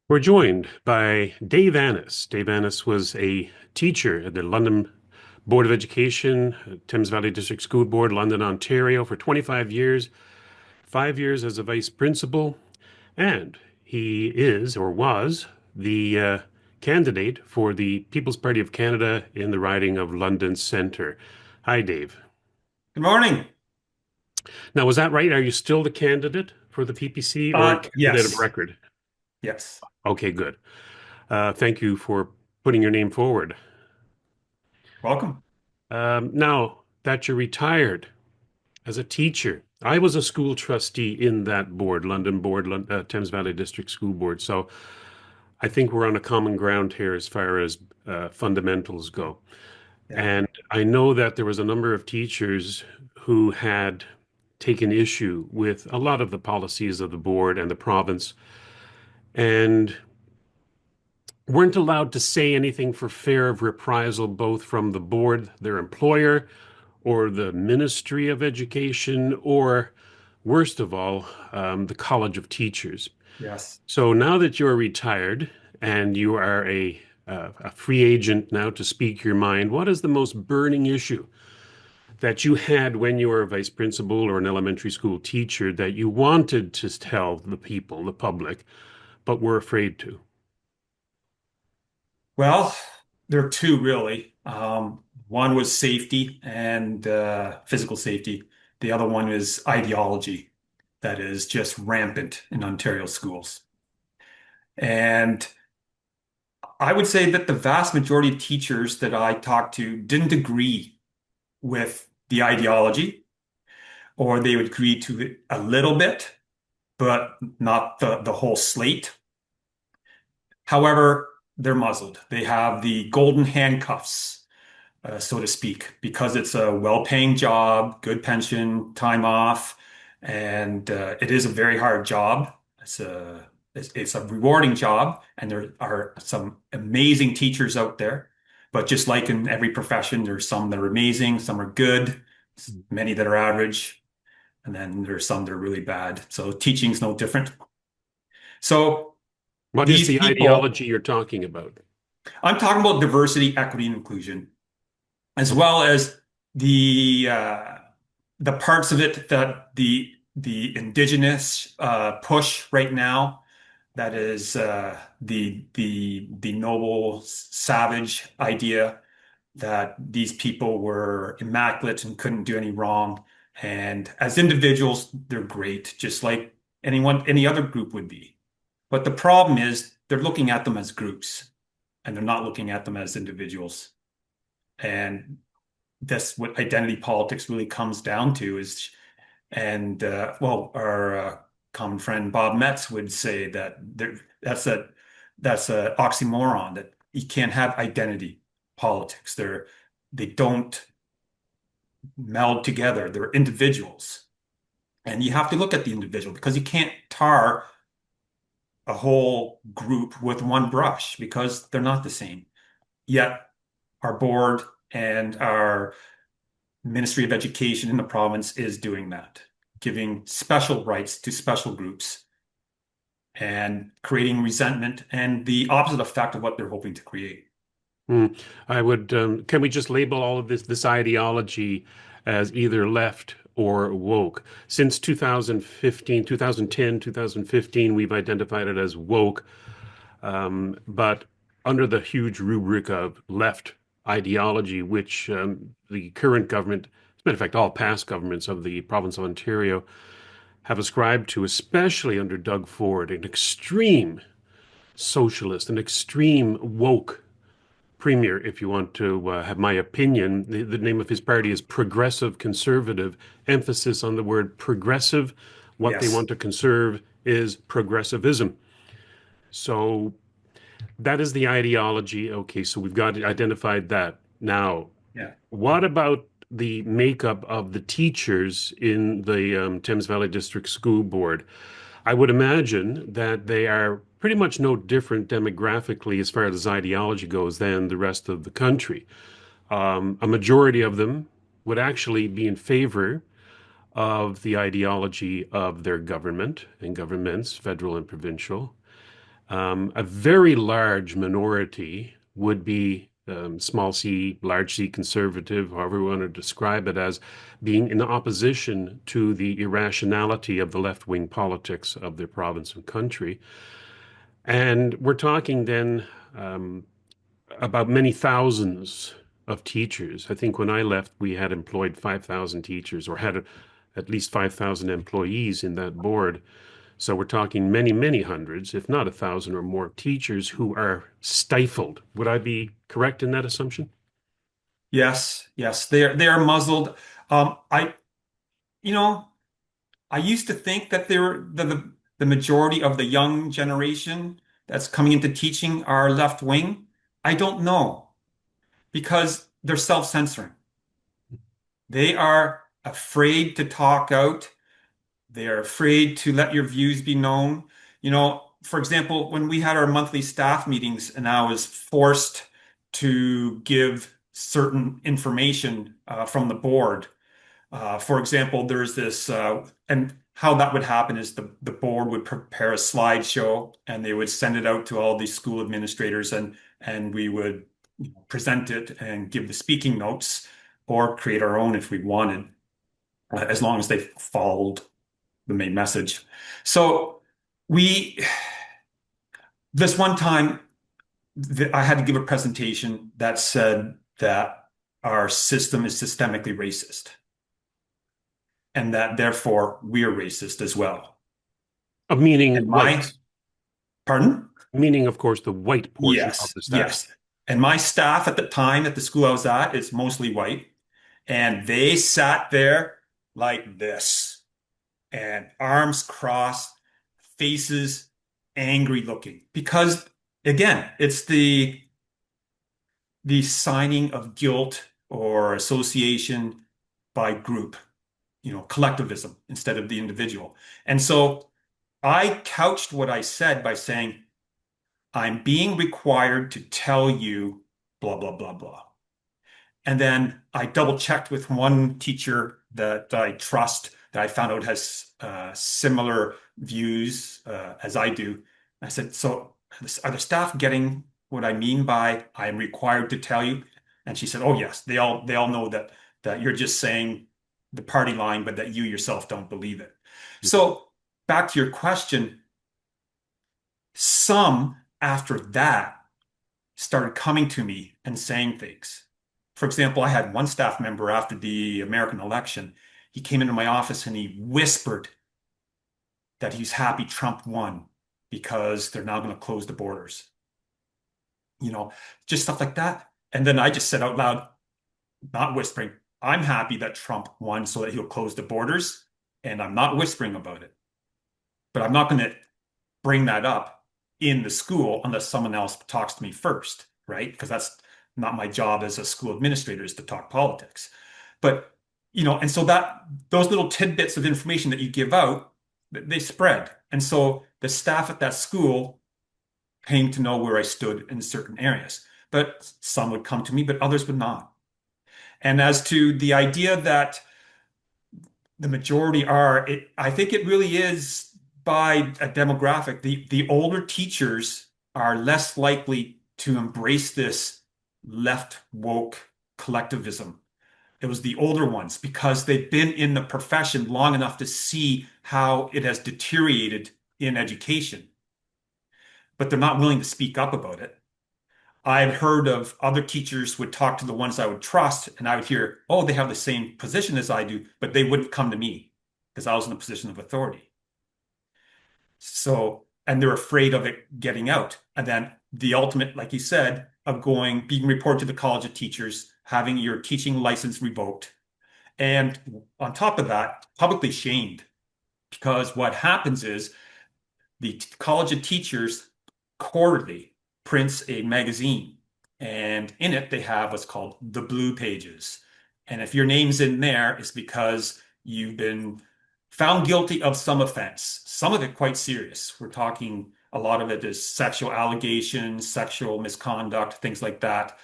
We're joined by Dave Annis. Dave Annis was a teacher at the London Board of Education, Thames Valley District School Board, London, Ontario, for 25 years, 5 years as a vice principal, and he is or was the candidate for the People's Party of Canada in the riding of London Centre. Hi, Dave. Good morning. Now, was that right? Are you still the candidate for the PPC or candidate of Yes, record? yes. Okay, good. Thank you for putting your name forward. Welcome. Now that you're retired as a teacher, I was a school trustee in that board, London Board, Thames Valley District School Board. So I think we're on a common ground here as far as fundamentals go. Yeah. And I know that there was a number of teachers who had taken issue with a lot of the policies of the board and the province and weren't allowed to say anything for fear of reprisal, both from the board, their employer, or the Ministry of Education, or worst of all, the College of Teachers. Yes. So now that you're retired and you are a free agent now to speak your mind, what is the most burning issue that you had when you were a vice principal or an elementary school teacher that you wanted to tell the people, the public, but were afraid to? Well, there are two really. One was safety and physical safety. The other one is ideology that is just rampant in Ontario schools. And I would say that the vast majority of teachers that I talked to didn't agree with the ideology, or they would agree to it a little bit, but not the whole slate. However, they're muzzled. They have the golden handcuffs, so to speak, because it's a well-paying job, good pension, time off, and it is a very hard job. It's a rewarding job, and there are some amazing teachers out there. But just like in every profession, there's some that are amazing, some are good, many that are average, and then there's some that are really bad. So teaching's no different. So What is these the people ideology you're talking about? I'm talking about diversity, equity, and inclusion, as well as the uh, the parts of it that the indigenous push right now. That is the noble savage idea that these people were immaculate and couldn't do any wrong. And as individuals, they're great, just like any other group would be. But the problem is they're looking at them as groups and they're not looking at them as individuals. And that's what identity politics really comes down to is, and well, our common friend Bob Metz would say that that's a oxymoron that you can't have identity politics. They don't meld together. They're individuals. And you have to look at the individual because you can't tar a whole group with one brush because they're not the same. Yet our board and our Ministry of Education in the province is doing that, giving special rights to special groups and creating resentment and the opposite effect of what they're hoping to create. Hmm. I would, can we just label all of this ideology as either left or woke? Since 2015, 2010, 2015, we've identified it as woke, but under the huge rubric of left ideology, which the current government, as a matter of fact, all past governments of the province of Ontario have ascribed to, especially under Doug Ford, an extreme socialist, an extreme woke premier, if you want to have my opinion. The name of his party is Progressive Conservative, emphasis on the word progressive. What they Yes. want to conserve is progressivism. So that is the ideology. Okay, so we've got identified that. Now, Yeah. what about the makeup of the teachers in the Thames Valley District School Board? I would imagine that they are pretty much no different demographically as far as ideology goes than the rest of the country. A majority of them would actually be in favor of the ideology of their government and governments, federal and provincial. A very large minority would be small c, large c conservative, however we want to describe it, as being in opposition to the irrationality of the left-wing politics of their province and country. And we're talking then about many thousands of teachers. I think when I left, we had employed 5,000 teachers or had at least 5,000 employees in that board. So we're talking many, many hundreds, if not 1,000 or more teachers who are stifled. Would I be correct in that assumption? Yes, yes, they are muzzled. I you know, I used to think that they were the majority of the young generation that's coming into teaching are left wing. I don't know because they're self-censoring. They are afraid to talk out. They are afraid to let your views be known. For example, when we had our monthly staff meetings and I was forced to give certain information from the board. For example, there's this, and how that would happen is the board would prepare a slideshow and they would send it out to all the school administrators and we would present it and give the speaking notes or create our own if we wanted, as long as they followed the main message. So we, this one time, I had to give a presentation that said that our system is systemically racist and that therefore we're racist as well. Meaning And my, whites, pardon? meaning, of course, the white portion of Yes, the staff. yes. And my staff at the time at the school I was at is mostly white. And they sat there like this and arms crossed, faces angry looking. Because again, it's the signing of guilt or association by group, collectivism instead of the individual. And so I couched what I said by saying, I'm being required to tell you blah, blah, blah, blah. And then I double checked with one teacher that I trust that I found out has similar views as I do. I said, so are the staff getting what I mean by I am required to tell you? And she said, oh yes, they all know that you're just saying the party line, but that you yourself don't believe it. So back to your question, some after that started coming to me and saying things. For example, I had one staff member after the American election. He came into my office and he whispered that he's happy Trump won because they're now going to close the borders. You know, just stuff like that. And then I just said out loud, not whispering, I'm happy that Trump won so that he'll close the borders. And I'm not whispering about it. But I'm not going to bring that up in the school unless someone else talks to me first, right? Because that's not my job as a school administrator is to talk politics. But, and so that those little tidbits of information that you give out, they spread. And so the staff at that school came to know where I stood in certain areas. But some would come to me, but others would not. And as to the idea that the majority are, I think it really is by a demographic. The older teachers are less likely to embrace this left woke collectivism. It was the older ones because they've been in the profession long enough to see how it has deteriorated in education, but they're not willing to speak up about it. I had heard of other teachers would talk to the ones I would trust, and I would hear, oh, they have the same position as I do, but they wouldn't come to me because I was in a position of authority. So, and they're afraid of it getting out. And then the ultimate, like you said, of being reported to the College of Teachers, having your teaching license revoked. And on top of that, publicly shamed. Because what happens is the College of Teachers quarterly prints a magazine. And in it, they have what's called the blue pages. And if your name's in there, it's because you've been found guilty of some offense, some of it quite serious. We're talking a lot of it is sexual allegations, sexual misconduct, things like that.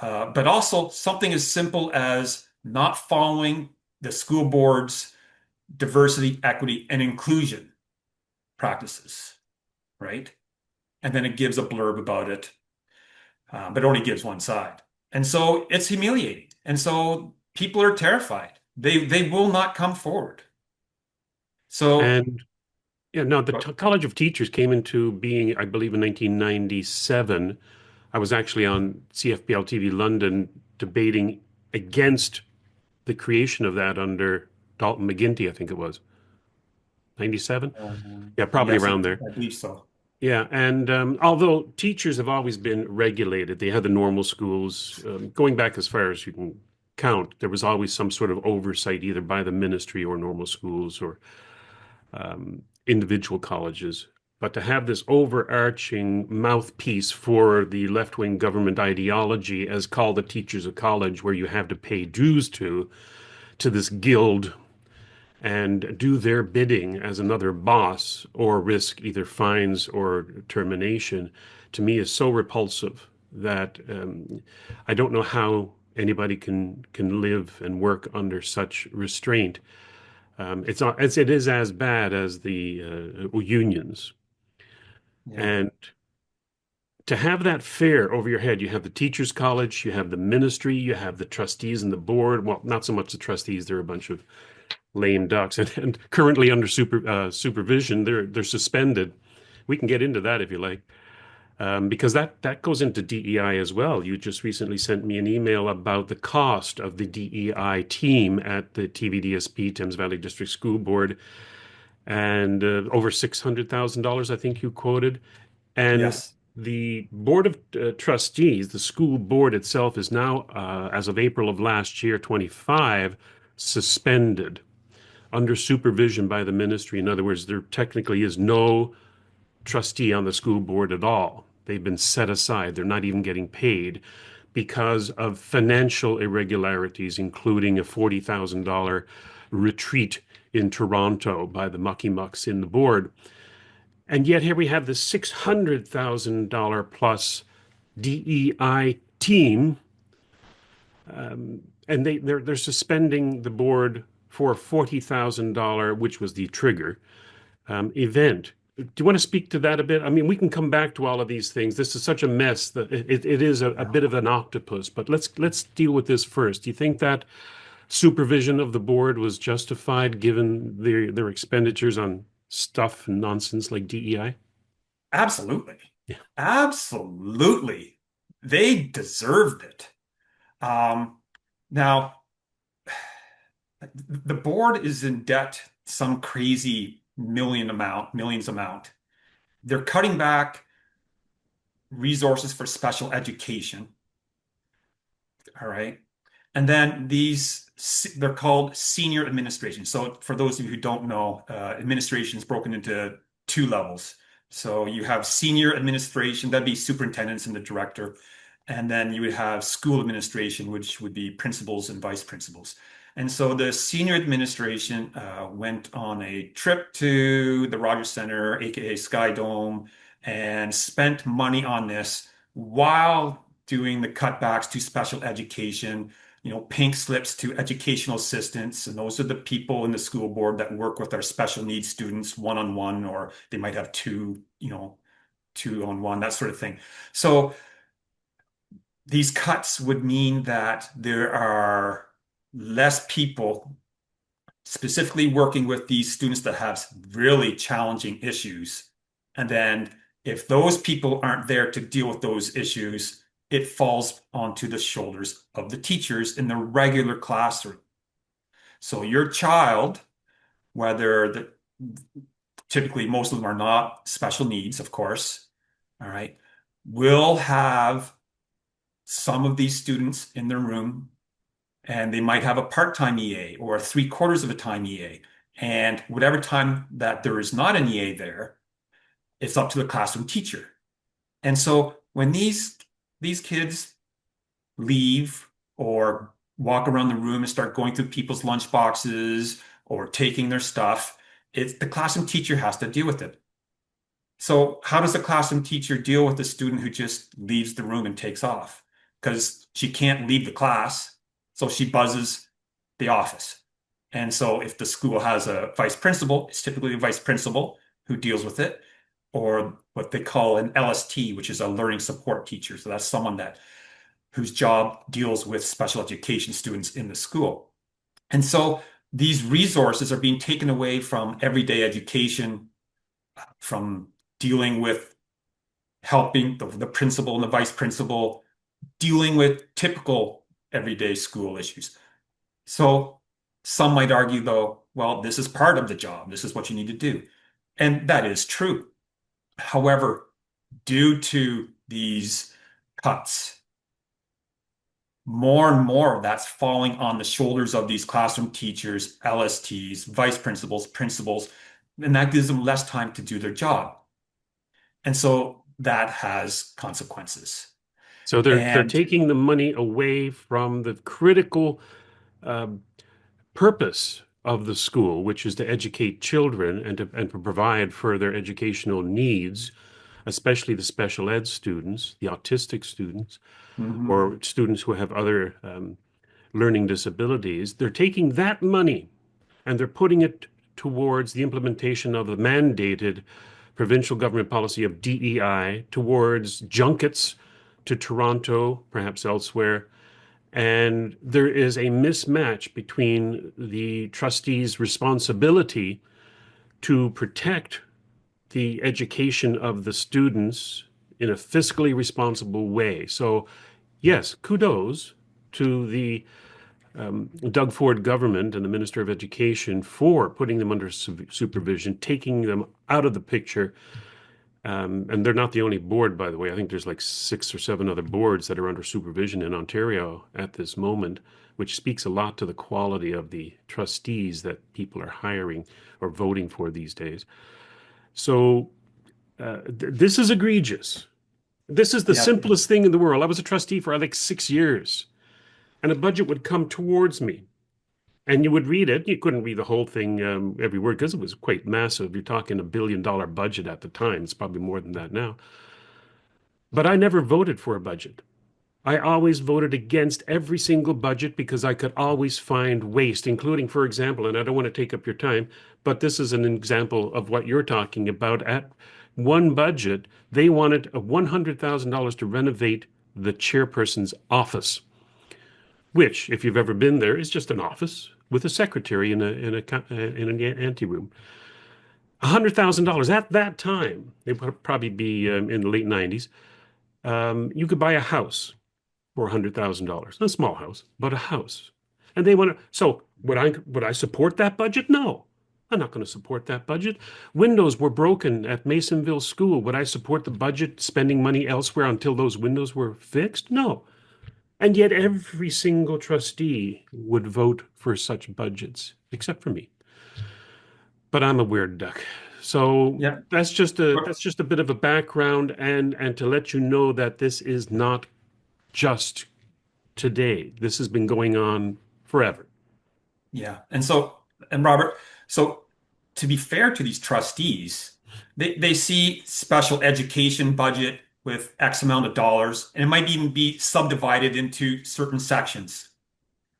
But also something as simple as not following the school board's diversity, equity, and inclusion practices, right? and then it gives a blurb about it, but it only gives one side. And so it's humiliating. And so people are terrified. They will not come forward. So And yeah, no, the but College of Teachers came into being, I believe, in 1997. I was actually on CFPL TV London debating against the creation of that under Dalton McGuinty, I think it was 97. Yeah, probably yes, around there. I believe so. Yeah, and although teachers have always been regulated, they had the normal schools going back as far as you can count. There was always some sort of oversight, either by the ministry or normal schools or individual colleges. But to have this overarching mouthpiece for the left-wing government ideology, as called the Teachers of College, where you have to pay dues to this guild and do their bidding as another boss or risk either fines or termination, to me is so repulsive that I don't know how anybody can live and work under such restraint. It is as bad as the unions. Yeah. And to have that fair over your head, you have the teachers' college, you have the ministry, you have the trustees and the board. Well, not so much the trustees; they're a bunch of lame ducks, and currently under supervision, they're suspended. We can get into that if you like, because that goes into DEI as well. You just recently sent me an email about the cost of the DEI team at the TVDSP, Thames Valley District School Board, and over $600,000, I think you quoted. And Yes. the Board of Trustees, the school board itself, is now, as of April of last year, 25, suspended under supervision by the ministry. In other words, there technically is no trustee on the school board at all. They've been set aside. They're not even getting paid because of financial irregularities, including a $40,000 retreat in Toronto by the Mucky Mucks in the board. And yet here we have this $600,000 plus DEI team, and they're suspending the board for a $40,000, which was the trigger event. Do you want to speak to that a bit? I mean, we can come back to all of these things. This is such a mess that it is a Yeah. bit of an octopus. But let's deal with this first. Do you think that supervision of the board was justified given their expenditures on stuff and nonsense like DEI? Absolutely. Yeah. Absolutely. They deserved it. Um, Now, the board is in debt some crazy millions amount. They're cutting back resources for special education. All right. And then they're called senior administration. So for those of you who don't know, administration is broken into two levels. So you have senior administration, that'd be superintendents and the director. And then you would have school administration, which would be principals and vice principals. And so the senior administration went on a trip to the Rogers Center, aka Sky Dome, and spent money on this while doing the cutbacks to special education, pink slips to educational assistants. And those are the people in the school board that work with our special needs students one-on-one, or they might have two-on-one, that sort of thing. So these cuts would mean that there are less people specifically working with these students that have really challenging issues. And then if those people aren't there to deal with those issues, it falls onto the shoulders of the teachers in the regular classroom. So your child, whether typically most of them are not special needs, of course, all right, will have some of these students in their room, and they might have a part-time EA or three-quarters of a time EA. And whatever time that there is not an EA there, it's up to the classroom teacher. And so when these kids leave or walk around the room and start going through people's lunch boxes or taking their stuff, it's the classroom teacher has to deal with it. So how does the classroom teacher deal with the student who just leaves the room and takes off? Because she can't leave the class, so she buzzes the office. And so if the school has a vice principal, it's typically a vice principal who deals with it. or what they call an LST, which is a learning support teacher. So that's someone that whose job deals with special education students in the school. And so these resources are being taken away from everyday education, from dealing with helping the principal and the vice principal, dealing with typical everyday school issues. So some might argue, though, well, this is part of the job. This is what you need to do. And that is true. However, due to these cuts, more and more of that's falling on the shoulders of these classroom teachers, LSTs, vice principals, principals, and that gives them less time to do their job. And so that has consequences. So they're And taking the money away from the critical um, purpose of the school, which is to educate children and to provide for their educational needs, especially the special ed students, the autistic students, mhm, or students who have other learning disabilities. They're taking that money and they're putting it towards the implementation of the mandated provincial government policy of DEI towards junkets to Toronto, perhaps elsewhere. And there is a mismatch between the trustees' responsibility to protect the education of the students in a fiscally responsible way. So, yes, kudos to the Doug Ford government and the Minister of Education for putting them under supervision, taking them out of the picture. And they're not the only board, by the way. I think there's like 6 or 7 other boards that are under supervision in Ontario at this moment, which speaks a lot to the quality of the trustees that people are hiring or voting for these days. So this is egregious. This is the yeah, simplest thing in the world. I was a trustee for like 6 years, and a budget would come towards me. And you would read it. You couldn't read the whole thing every word because it was quite massive. You're talking $1 billion budget at the time. It's probably more than that now. But I never voted for a budget. I always voted against every single budget because I could always find waste, including, for example, and I don't want to take up your time, but this is an example of what you're talking about. At one budget, they wanted $100,000 to renovate the chairperson's office, which, if you've ever been there, is just an office with a secretary in an anteroom. $100,000 at that time, it would probably be in the late 90s. You could buy a house for $100,000. Not a small house, but a house. And they want to. So would I support that budget? No, I'm not going to support that budget. Windows were broken at Masonville School. Would I support the budget spending money elsewhere until those windows were fixed? No. And yet every single trustee would vote for such budgets, except for me. But I'm a weird duck. So yeah. that's just a bit of a background and to let you know that this is not just today. This has been going on forever. Yeah. And Robert, so to be fair to these trustees, they see special education budget with X amount of dollars, and it might even be subdivided into certain sections,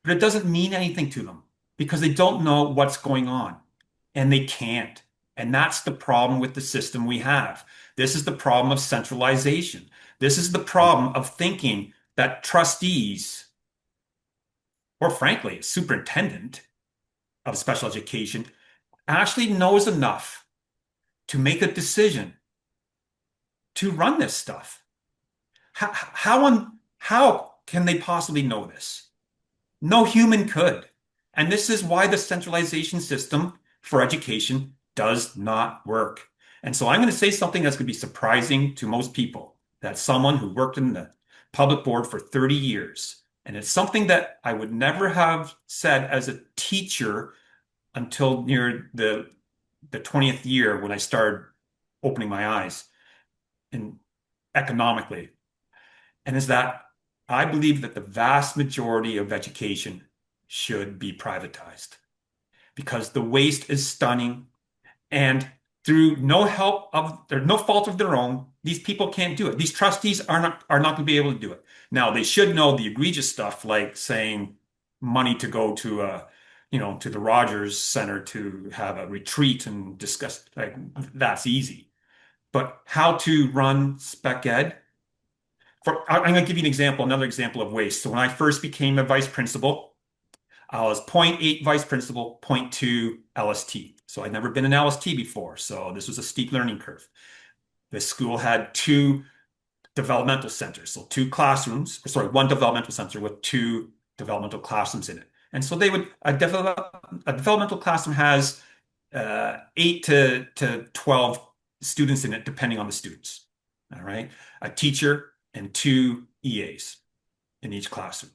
but it doesn't mean anything to them because they don't know what's going on and they can't. And that's the problem with the system we have. This is the problem of centralization. This is the problem of thinking that trustees, or frankly, a superintendent, of special education actually knows enough to make a decision to run this stuff. How can they possibly know this? No human could. And this is why the centralization system for education does not work. And so I'm going to say something that's going to be surprising to most people. That's someone who worked in the public board for 30 years. And it's something that I would never have said as a teacher until near the 20th year when I started opening my eyes in economically, and is that I believe that the vast majority of education should be privatized because the waste is stunning, and through no help of there's no fault of their own, these people can't do it. These trustees are not going to be able to do it. Now they should know the egregious stuff like saying money to go to to the Rogers Center to have a retreat and discuss like that's easy. But how to run spec ed? I'm going to give you an example, another example of waste. So when I first became a vice principal, I was zero point 0.8 vice principal, zero point 0.2 LST. So I'd never been an LST before. So this was a steep learning curve. The school had two developmental centers. So two classrooms, sorry, one developmental center with two developmental classrooms in it. And so a developmental classroom has 8 to 12 students in it, depending on the students. All right. A teacher and two EAs in each classroom.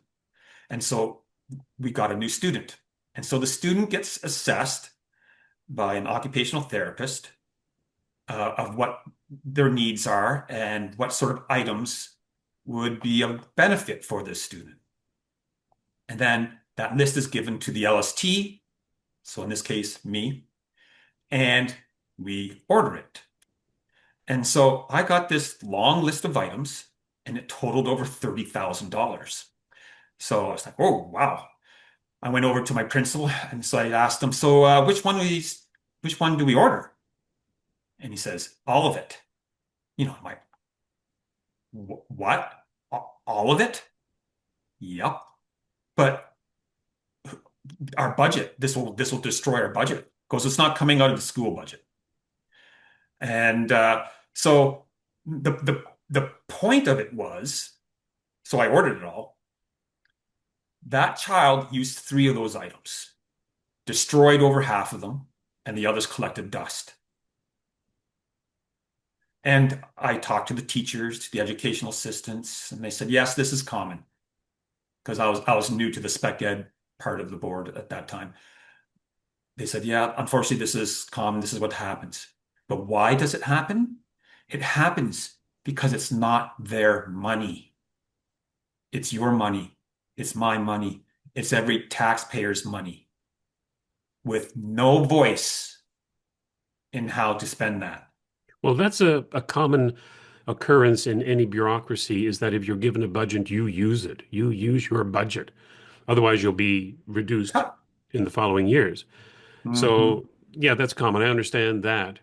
And so we got a new student. And so the student gets assessed by an occupational therapist of what their needs are and what sort of items would be of benefit for this student. And then that list is given to the LST, so in this case, me, and we order it. And so I got this long list of items and it totaled over $30,000. So I was like, oh, wow. I went over to my principal and so I asked him, so which one do we order? And he says, all of it. I'm like, what? All of it? Yep. But our budget, this will destroy our budget because it's not coming out of the school budget. And so the point of it was, so I ordered it all. That child used 3 of those items, destroyed over half of them, and the others collected dust. And I talked to the teachers, to the educational assistants, and they said, yes, this is common. Because I was new to the spec ed part of the board at that time. They said, yeah, unfortunately, this is common. This is what happens. But why does it happen? It happens because it's not their money. It's your money. It's my money. It's every taxpayer's money with no voice in how to spend that. Well, that's a common occurrence in any bureaucracy is that if you're given a budget, you use it. You use your budget. Otherwise, you'll be reduced Yeah. in the following years. Mhm. So, yeah, that's common. I understand that.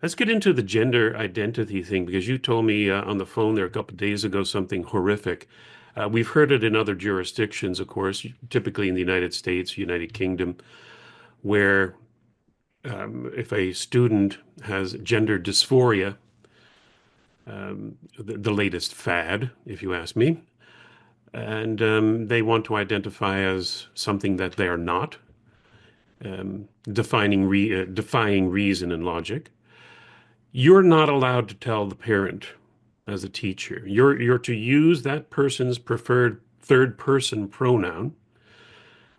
Let's get into the gender identity thing because you told me on the phone there a couple of days ago something horrific. We've heard it in other jurisdictions, of course, typically in the United States, United Kingdom, where if a student has gender dysphoria, the latest fad, if you ask me, and they want to identify as something that they are not, defying reason and logic. You're not allowed to tell the parent as a teacher. You're to use that person's preferred third person pronoun,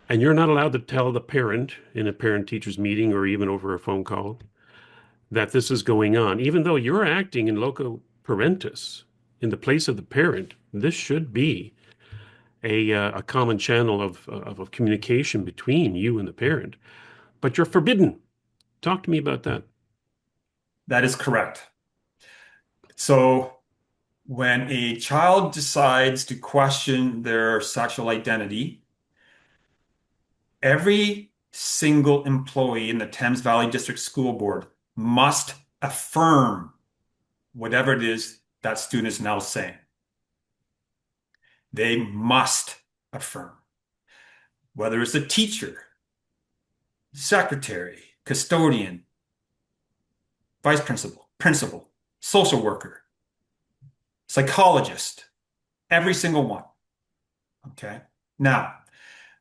and you're not allowed to tell the parent in a parent teachers meeting or even over a phone call that this is going on, even though you're acting in loco parentis in the place of the parent. This should be a common channel of communication between you and the parent, but you're forbidden. Talk to me about that. That is correct. So when a child decides to question their sexual identity, every single employee in the Thames Valley District School Board must affirm whatever it is that student is now saying. They must affirm. Whether it's the teacher, secretary, custodian, vice principal, principal, social worker, psychologist, every single one. Okay. Now,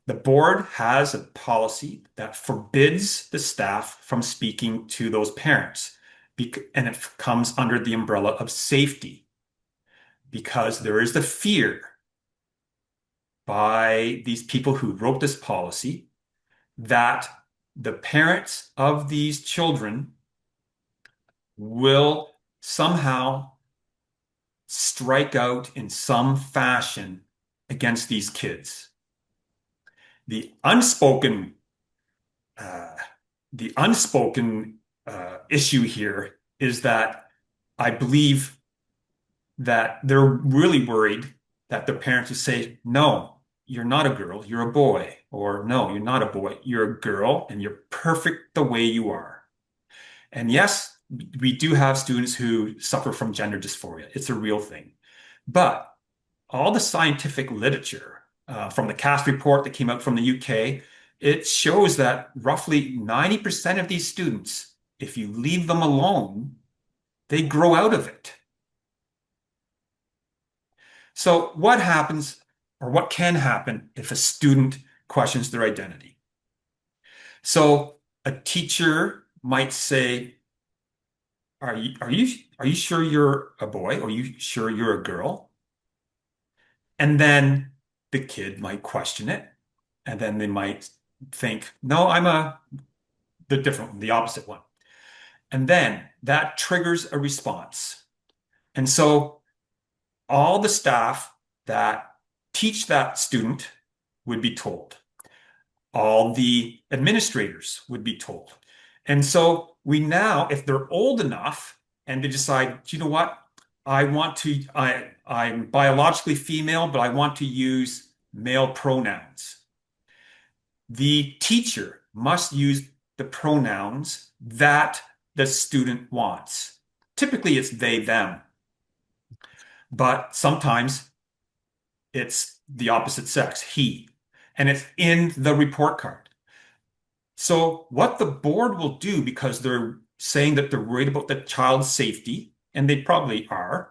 the board has a policy that forbids the staff from speaking to those parents, and it comes under the umbrella of safety because there is the fear by these people who wrote this policy that the parents of these children will somehow strike out in some fashion against these kids. The unspoken uh, the unspoken issue here is that I believe that they're really worried that the parents will say, no, you're not a girl, you're a boy, or no, you're not a boy, you're a girl and you're perfect the way you are. And yes, we do have students who suffer from gender dysphoria. It's a real thing. But all the scientific literature, from the CAST report that came out from the UK, it shows that roughly 90% of these students, if you leave them alone, they grow out of it. So what happens or what can happen if a student questions their identity? So a teacher might say, are you sure you're a boy? Or are you sure you're a girl? And then the kid might question it. And then they might think, no, the opposite one. And then that triggers a response. And so all the staff that teach that student would be told. All the administrators would be told. And so we now, if they're old enough and they decide, you know what, I'm biologically female, but I want to use male pronouns. The teacher must use the pronouns that the student wants. Typically, it's they, them, but sometimes it's the opposite sex, he, and it's in the report card. So, what the board will do, because they're saying that they're worried about the child's safety, and they probably are,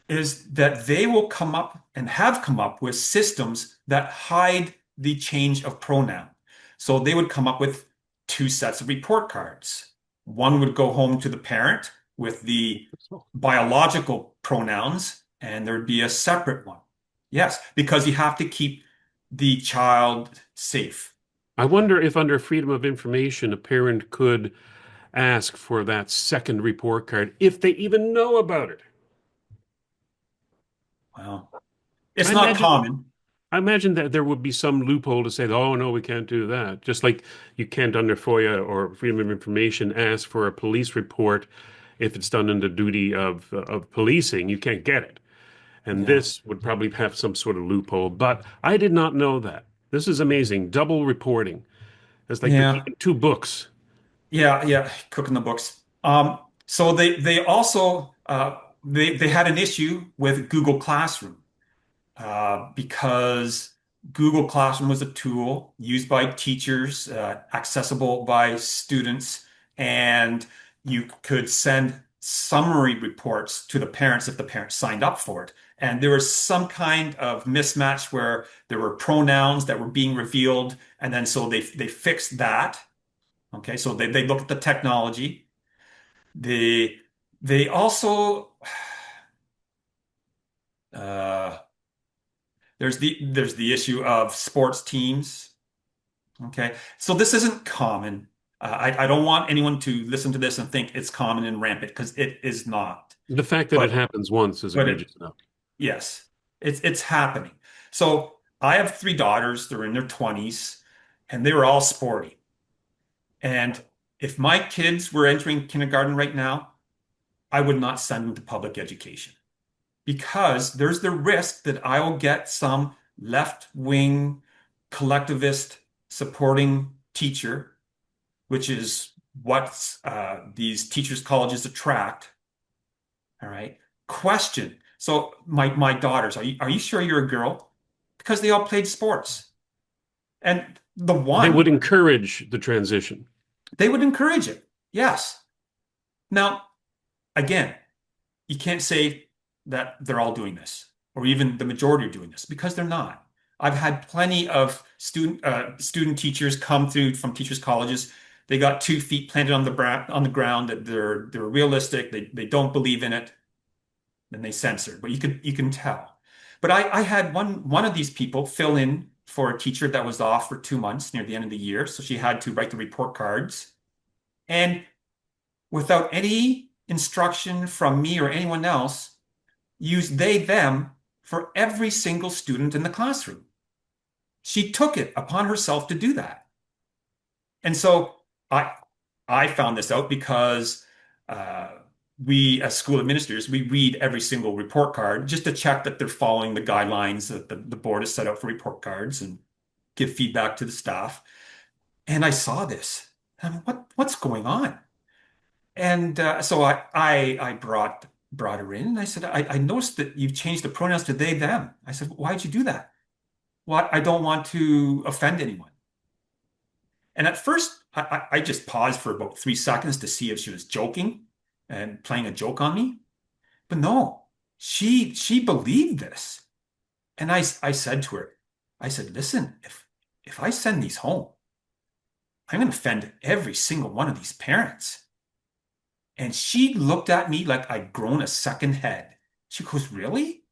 is that they will come up and have come up with systems that hide the change of pronoun. So they would come up with two sets of report cards. One would go home to the parent with the biological pronouns, and there'd be a separate one. Yes, because you have to keep the child safe. I wonder if under freedom of information, a parent could ask for that second report card if they even know about it. Well, it's I not imagine common. I imagine that there would be some loophole to say, oh no, we can't do that. Just like you can't under FOIA or freedom of information ask for a police report if it's done under duty of policing, you can't get it. And Yeah. this would probably have some sort of loophole, but I did not know that. This is amazing. Double reporting. It's like they're Yeah. keeping two books. Yeah, yeah, cooking the books. So they also they had an issue with Google Classroom, because Google Classroom was a tool used by teachers, accessible by students, and you could send summary reports to the parents if the parents signed up for it. And there was some kind of mismatch where there were pronouns that were being revealed, and then so they fixed that. Okay, so they look at the technology. They they also uh, there's the issue of sports teams. Okay, so this isn't common. I don't want anyone to listen to this and think it's common and rampant because it is not. The fact that it But happens once is but it egregious enough. yes, it's happening. So I have three daughters. They're in their 20s, and they were all sporty. And if my kids were entering kindergarten right now, I would not send them to public education because there's the risk that I will get some left-wing collectivist supporting teacher, which is what these teachers' colleges attract. All right. Question. So my daughters, are you sure you're a girl? Because they all played sports. And the They one, would encourage the transition. they would encourage it. Yes. Now, again, you can't say that they're all doing this or even the majority are doing this because they're not. I've had plenty of student teachers come through from teachers' colleges. They got 2 feet planted on the ground that they're realistic. They don't believe in it. Then they censor, but you can tell. But I had one of these people fill in for a teacher that was off for 2 months near the end of the year, so she had to write the report cards. And without any instruction from me or anyone else, use they, them for every single student in the classroom. She took it upon herself to do that. And so I I found this out because uh, we, as school administrators, we read every single report card just to check that they're following the guidelines that the board has set out for report cards and give feedback to the staff. And I saw this. What's going on? And so I brought her in and I said, I noticed that you've changed the pronouns to they, them. I said, why'd you do that? Well, I don't want to offend anyone. And at first, I just paused for about 3 seconds to see if she was joking and playing a joke on me. But no, she believed this. And I said to her, I said, listen, if I send these home, I'm going to offend every single one of these parents. And she looked at me like I'd grown a second head. She goes, really?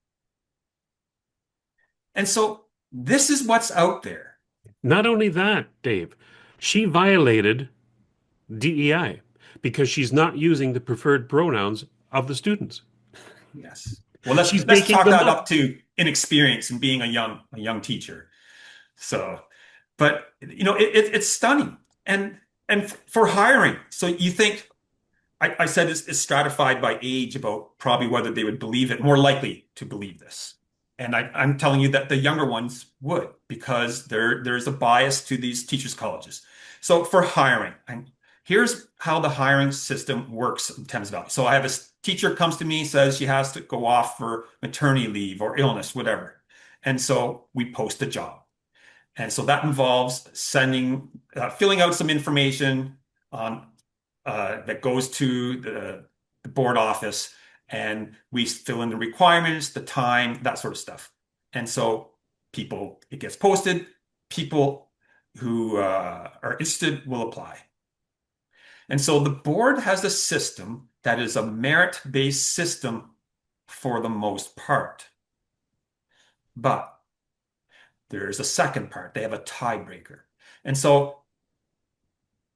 And so this is what's out there. Not only that, Dave, she violated DEI because she's not using the preferred pronouns of the students. Yes. Well, let's She's let's making chalk them that up. up to inexperience and being a young teacher. So, but it's stunning. And for hiring, so you think I said it's stratified by age about probably whether they would believe it, more likely to believe this. And I'm telling you that the younger ones would because there's a bias to these teachers' colleges. So for hiring, here's how the hiring system works in Thames Valley. So I have a teacher comes to me, says she has to go off for maternity leave or illness, whatever. And so we post a job. And so that involves filling out some information on that goes to the board office, and we fill in the requirements, the time, that sort of stuff. And so it gets posted. People who are interested will apply. And so the board has a system that is a merit-based system for the most part. But there's a second part. They have a tiebreaker. And so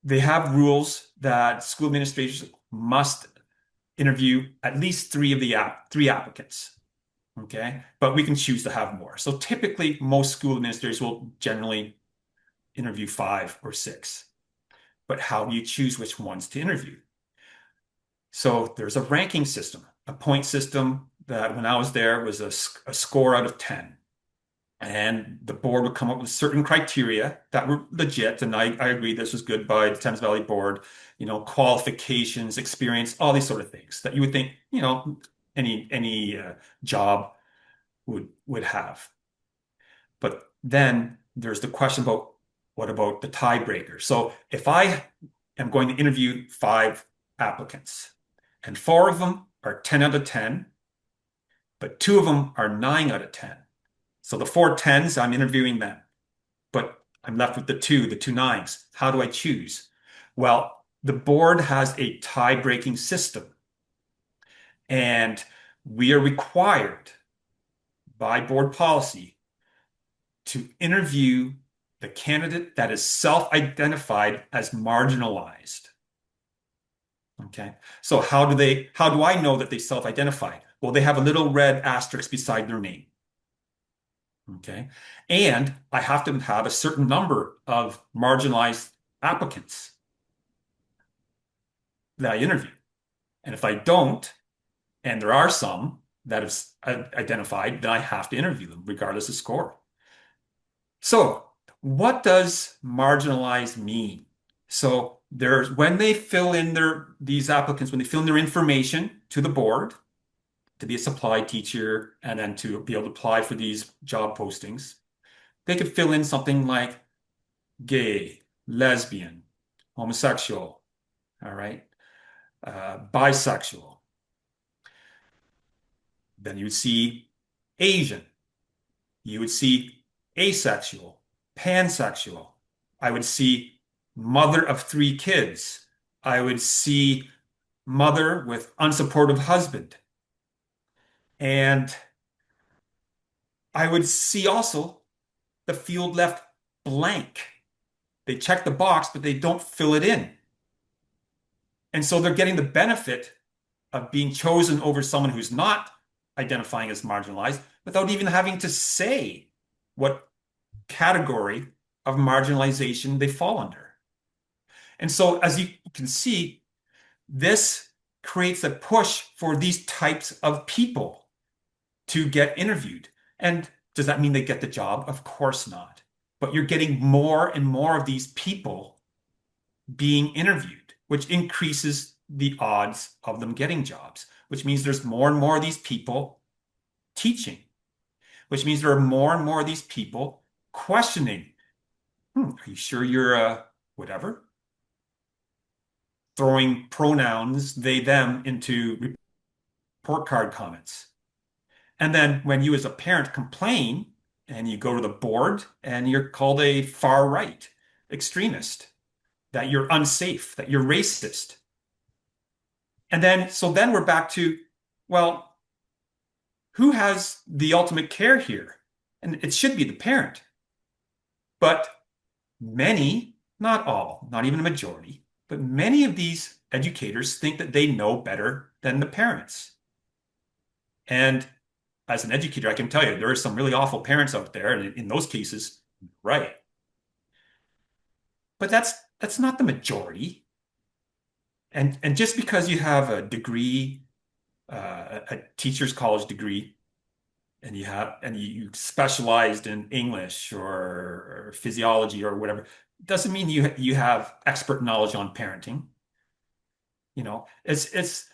they have rules that school administrators must interview at least three applicants. Okay. But we can choose to have more. So typically, most school administrators will generally interview 5 or 6. But how do you choose which ones to interview? So there's a ranking system, a point system that when I was there was a score out of 10. And the board would come up with certain criteria that were legit. And I agree this was good by the Thames Valley Board, qualifications, experience, all these sort of things that you would think, any job would have. But then there's the question about what about the tiebreaker? So if I am going to interview 5 applicants and 4 of them are 10 out of 10, but 2 of them are 9 out of 10. So the 4 10s, I'm interviewing them, but I'm left with the two nines. How do I choose? Well, the board has a tie-breaking system, and we are required by board policy to interview the candidate that is self-identified as marginalized. Okay. So how do I know that they self-identified? Well, they have a little red asterisk beside their name. Okay. And I have to have a certain number of marginalized applicants that I interview. And if I don't, and there are some that is identified, then I have to interview them regardless of score. So what does marginalized mean? So when they fill in these applicants, when they fill in their information to the board, to be a supply teacher and then to be able to apply for these job postings, they could fill in something like gay, lesbian, homosexual, all right, bisexual. Then you would see Asian. You would see asexual, pansexual. I would see mother of 3 kids. I would see mother with unsupportive husband. And I would see also the field left blank. They check the box, but they don't fill it in. And so they're getting the benefit of being chosen over someone who's not identifying as marginalized without even having to say what category of marginalization they fall under. And so, as you can see, this creates a push for these types of people to get interviewed. And does that mean they get the job? Of course not. But you're getting more and more of these people being interviewed, which increases the odds of them getting jobs, which means there's more and more of these people teaching, which means there are more and more of these people questioning, are you sure you're a whatever? Throwing pronouns, they, them, into report card comments. And then when you as a parent complain and you go to the board and you're called a far right extremist, that you're unsafe, that you're racist. And then, so then we're back to, well, who has the ultimate care here? And it should be the parent. But many, not all, not even a majority, but many of these educators think that they know better than the parents. And as an educator, I can tell you there are some really awful parents out there, and in those cases, right. But that's not the majority. And just because you have a degree, a teacher's college degree, and you specialized in English or physiology or whatever, doesn't mean you have expert knowledge on parenting. It's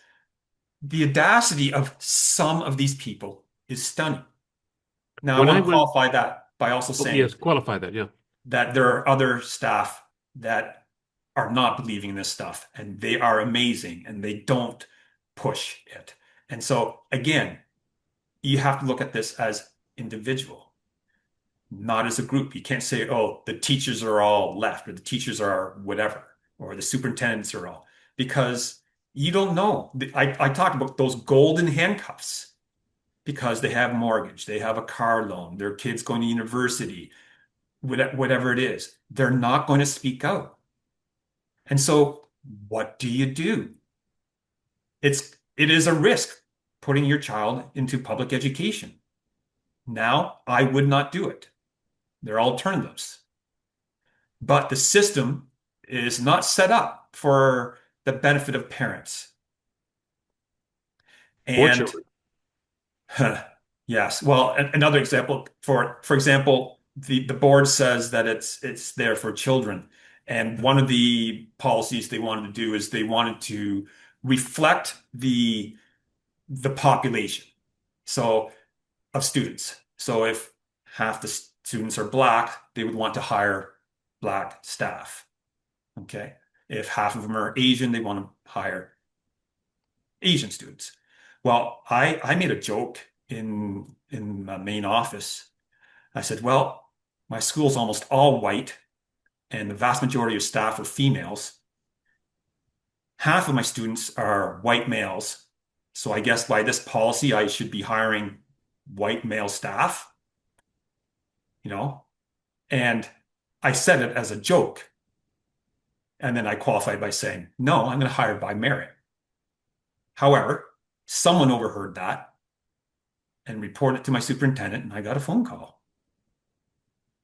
the audacity of some of these people is stunning. Now, I When I want to was, qualify that by also oh, yes, saying qualify that, yeah. that there are other staff that are not believing in this stuff, and they are amazing, and they don't push it. And so, again, you have to look at this as individual, not as a group. You can't say, oh, the teachers are all left, or the teachers are whatever, or the superintendents are all, because you don't know. I talked about those golden handcuffs because they have mortgage, they have a car loan, their kids going to university, whatever it is. They're not going to speak out. And so what do you do? It is a risk putting your child into public education. Now, I would not do it. There are alternatives. But the system is not set up for the benefit of parents. Or And children. yes, well, another example for example, the board says that it's there for children. And one of the policies they wanted to do is they wanted to reflect the population. So of students. So if half the students are black, they would want to hire black staff. Okay. If half of them are Asian, they want to hire Asian students. Well, I made a joke in the main office. I said, well, my school's almost all white, and the vast majority of staff are females. Half of my students are white males. So I guess by this policy, I should be hiring white male staff, you know? And I said it as a joke. And then I qualified by saying, no, I'm going to hire by merit. However, someone overheard that and reported it to my superintendent, and I got a phone call.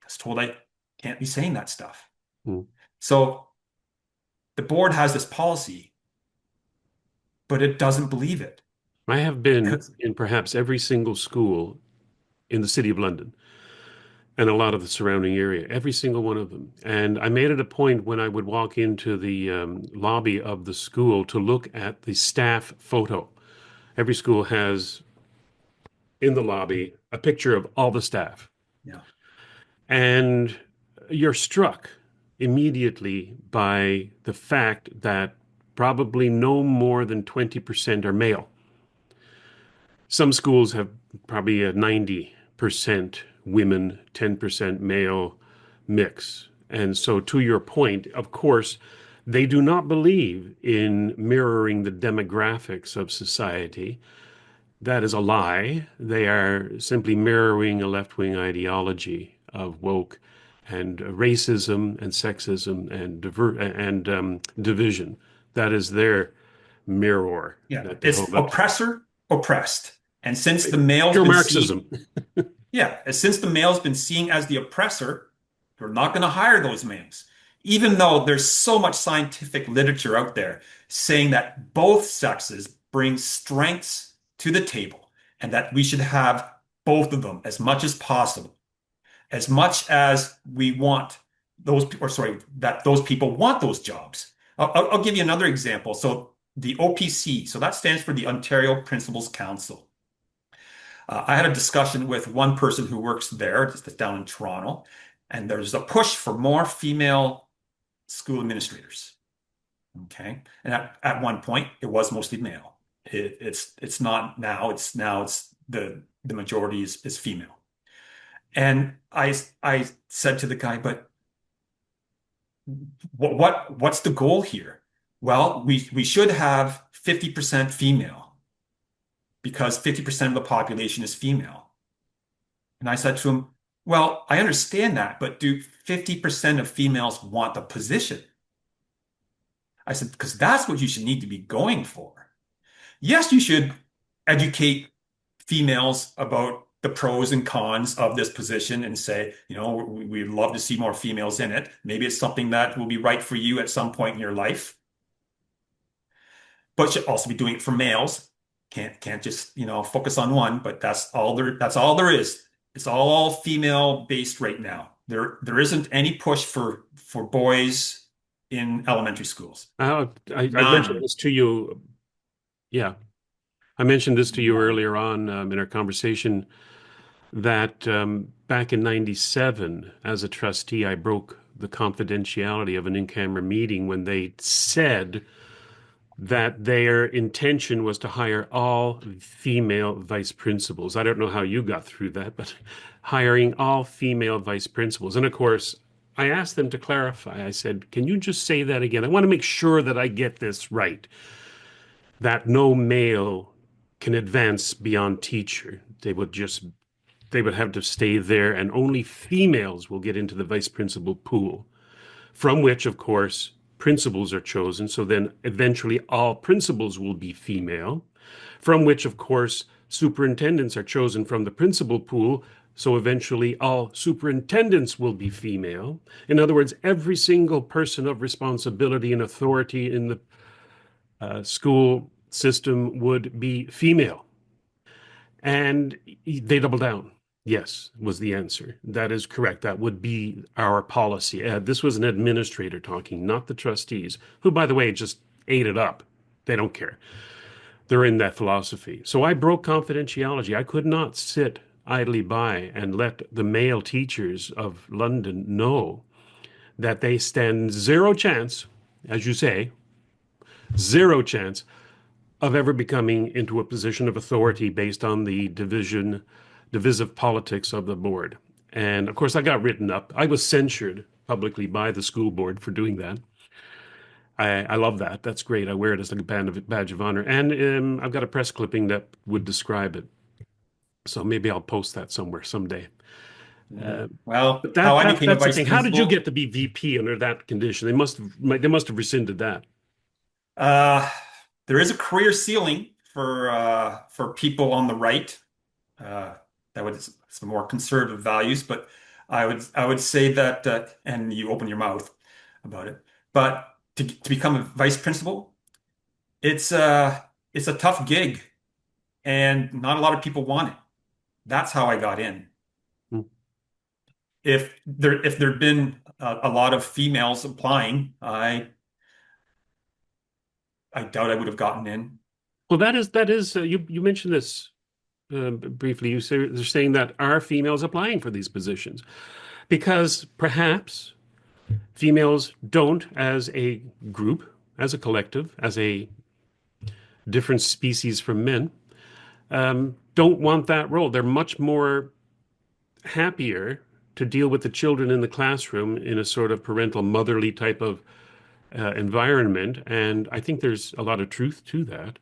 I was told I can't be saying that stuff. Hmm. So the board has this policy, but it doesn't believe it. I have been in perhaps every single school in the City of London and a lot of the surrounding area, every single one of them. And I made it a point when I would walk into the lobby of the school to look at the staff photo. Every school has in the lobby a picture of all the staff. Yeah. And you're struck immediately by the fact that probably no more than 20% are male. Some schools have probably a 90% women, 10% male mix. And so, to your point, of course, they do not believe in mirroring the demographics of society. That is a lie. They are simply mirroring a left-wing ideology of woke and racism and sexism and division. That is their mirror Yeah. that they It's hold up to. oppressor, oppressed. And since the male's Pure been seen, Marxism. yeah, and since the male's been seen as the oppressor, you're not going to hire those males. Even though there's so much scientific literature out there saying that both sexes bring strengths to the table and that we should have both of them as much as possible, as much as we want those, or sorry, that those people want those jobs. I'll give you another example. So the OPC, so that stands for the Ontario Principals Council. I had a discussion with one person who works there, just down in Toronto, and there's a push for more female school administrators. Okay, and at one point it was mostly male. It's not now. It's the majority is female. And I said to the guy, but what's the goal here? Well, we should have 50% female because 50% of the population is female. And I said to him, well, I understand that, but do 50% of females want the position? I said, because that's what you should need to be going for. Yes, you should educate females about the pros and cons of this position and say, we'd love to see more females in it. Maybe it's something that will be right for you at some point in your life, but should also be doing it for males. Can't just, focus on one, but that's all there is. It's all female based right now. There isn't any push for boys in elementary schools. I mentioned None. this to you. Yeah, I mentioned this to you None. earlier on in our conversation that back in '97, as a trustee, I broke the confidentiality of an in-camera meeting when they said that their intention was to hire all female vice principals. I don't know how you got through that, but hiring all female vice principals. And of course, I asked them to clarify. I said, can you just say that again? I want to make sure that I get this right, that no male can advance beyond teacher. They would have to stay there, and only females will get into the vice principal pool, from which, of course, principals are chosen. So then eventually all principals will be female, from which, of course, superintendents are chosen from the principal pool. So eventually all superintendents will be female. In other words, every single person of responsibility and authority in the school system would be female. And they double down. Yes, was the answer. That is correct. That would be our policy. This was an administrator talking, not the trustees, who, by the way, just ate it up. They don't care. They're in that philosophy. So I broke confidentiality. I could not sit idly by and let the male teachers of London know that they stand zero chance, as you say, zero chance of ever becoming into a position of authority based on the divisive politics of the board. And of course, I got written up. I was censured publicly by the school board for doing that. I love that. That's great. I wear it as a badge of honor. And I've got a press clipping that would describe it. So maybe I'll post that somewhere someday. Yeah. Uh, Well, but how I became a that's the vice thing. How did you get principal, to be VP under that condition? They must have rescinded that. uh, there is a career ceiling for people on the right. Uh, that would some more conservative values, but I would say that, and you open your mouth about it. But to become a vice principal, it's it's a tough gig, and not a lot of people want it. That's how I got in. Hmm. If there'd been a lot of females applying, I doubt I would have gotten in. Well, that is you mentioned this briefly. They're saying that are females applying for these positions because perhaps females don't, as a group, as a collective, as a different species from men, don't want that role. They're much more happier to deal with the children in the classroom in a sort of parental, motherly type of environment. And I think there's a lot of truth to that,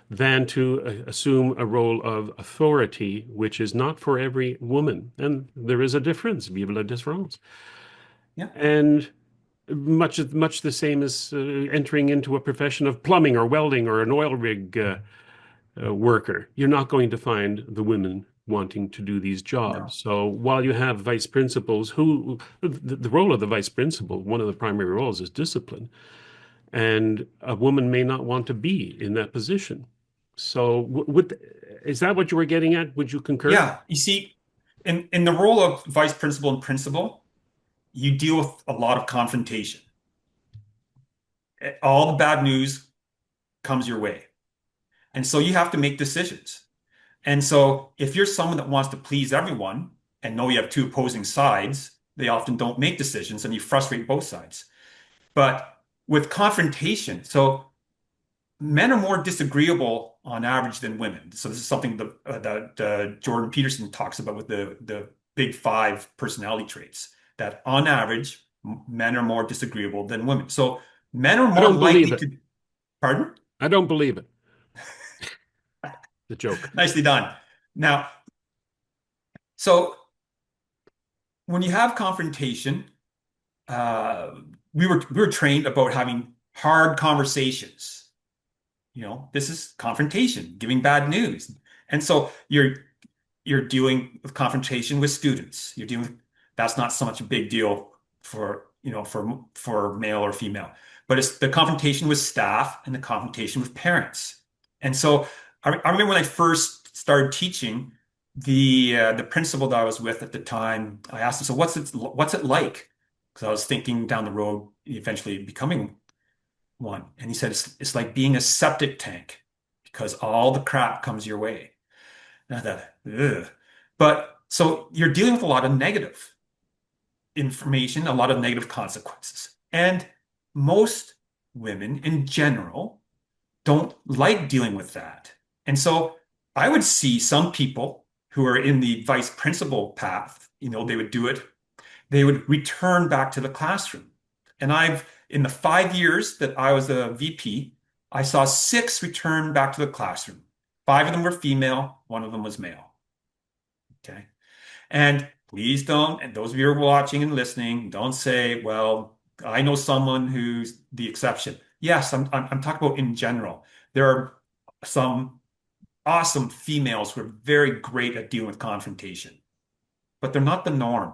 than to assume a role of authority, which is not for every woman. And there is a difference, vive la différence. Yeah. And much the same as entering into a profession of plumbing or welding or an oil rig worker. You're not going to find the women wanting to do these jobs. No. So while you have vice principals who the role of the vice principal, one of the primary roles is discipline. And a woman may not want to be in that position. So is that what you were getting at? Would you concur? Yeah. You see, in the role of vice principal and principal, you deal with a lot of confrontation. All the bad news comes your way. And so you have to make decisions. And so if you're someone that wants to please everyone and know you have two opposing sides, they often don't make decisions and you frustrate both sides. But with confrontation, so men are more disagreeable on average than women. So this is something that Jordan Peterson talks about with the big five personality traits, that on average, men are more disagreeable than women. So men are I more don't believe likely it. to, pardon? I don't believe it. The joke. Nicely done. Now, so when you have confrontation, uh, we were trained about having hard conversations. You know, this is confrontation, giving bad news. And so you're dealing with confrontation with students. You're dealing with, that's not so much a big deal for, for male or female, but it's the confrontation with staff and the confrontation with parents. And so I remember when I first started teaching, the principal that I was with at the time, I asked him, so what's it like? Because I was thinking down the road, eventually becoming one. And he said, it's like being a septic tank because all the crap comes your way. And I thought, ugh. But so you're dealing with a lot of negative information, a lot of negative consequences. And most women in general don't like dealing with that. And so I would see some people who are in the vice principal path, they would do it, they would return back to the classroom. And in the 5 years that I was a VP, I saw six return back to the classroom. Five of them were female, one of them was male. Okay. And please don't, and those of you who are watching and listening, don't say, well, I know someone who's the exception. Yes, I'm talking about in general. There are some awesome females who are very great at dealing with confrontation, but they're not the norm.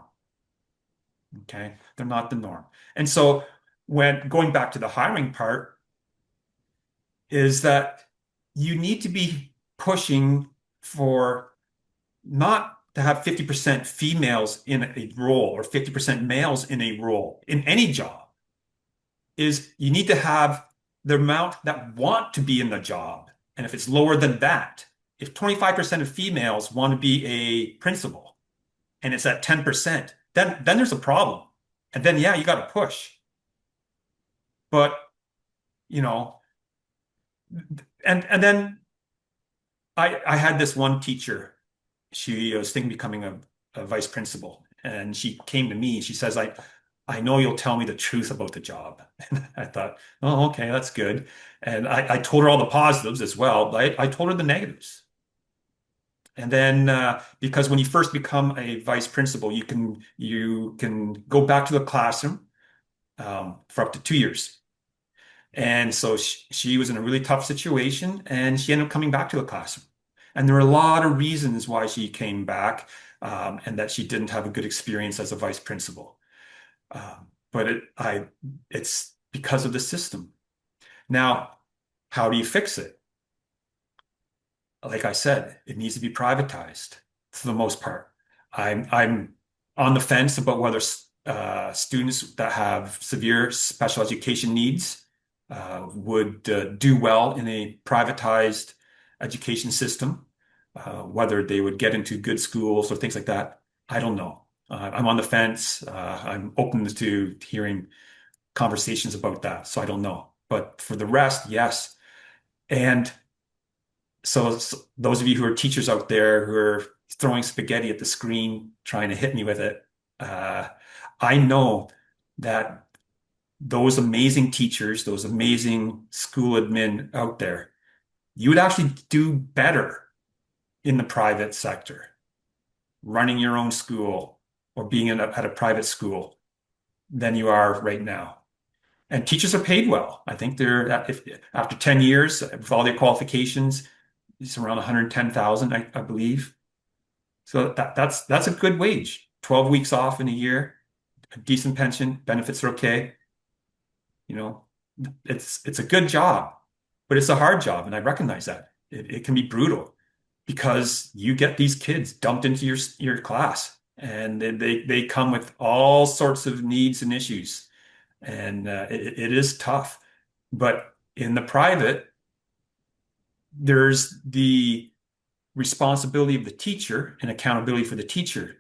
Okay. They're not the norm. And so when going back to the hiring part, is that you need to be pushing for not to have 50% females in a role or 50% males in a role in any job, is you need to have the amount that want to be in the job. And if it's lower than that, if 25% of females want to be a principal and it's at 10%, then there's a problem. And then, yeah, you got to push. But, you know, and then I had this one teacher. She was thinking of becoming a vice principal, and she came to me. She says, I know you'll tell me the truth about the job. And I thought, oh, okay, that's good. And I told her all the positives as well, but I told her the negatives. And then because when you first become a vice principal, you can go back to the classroom for up to 2 years. And so she was in a really tough situation and she ended up coming back to the classroom. And there were a lot of reasons why she came back and that she didn't have a good experience as a vice principal. But it's because of the system. Now, how do you fix it? Like I said, it needs to be privatized for the most part. I'm on the fence about whether students that have severe special education needs would do well in a privatized education system, whether they would get into good schools or things like that. I don't know. I'm on the fence. I'm open to hearing conversations about that, so I don't know. But for the rest, yes. And so those of you who are teachers out there who are throwing spaghetti at the screen, trying to hit me with it, uh, I know that those amazing teachers, those amazing school admin out there, you would actually do better in the private sector, running your own school or being at a private school than you are right now. And teachers are paid well. I think after 10 years with all their qualifications, it's around 110,000, I believe. So that's a good wage. 12 weeks off in a year, a decent pension, benefits are okay. You know, it's a good job, but it's a hard job, and I recognize that. It can be brutal because you get these kids dumped into your class, and they come with all sorts of needs and issues, and it is tough. But in the private, there's the responsibility of the teacher and accountability for the teacher,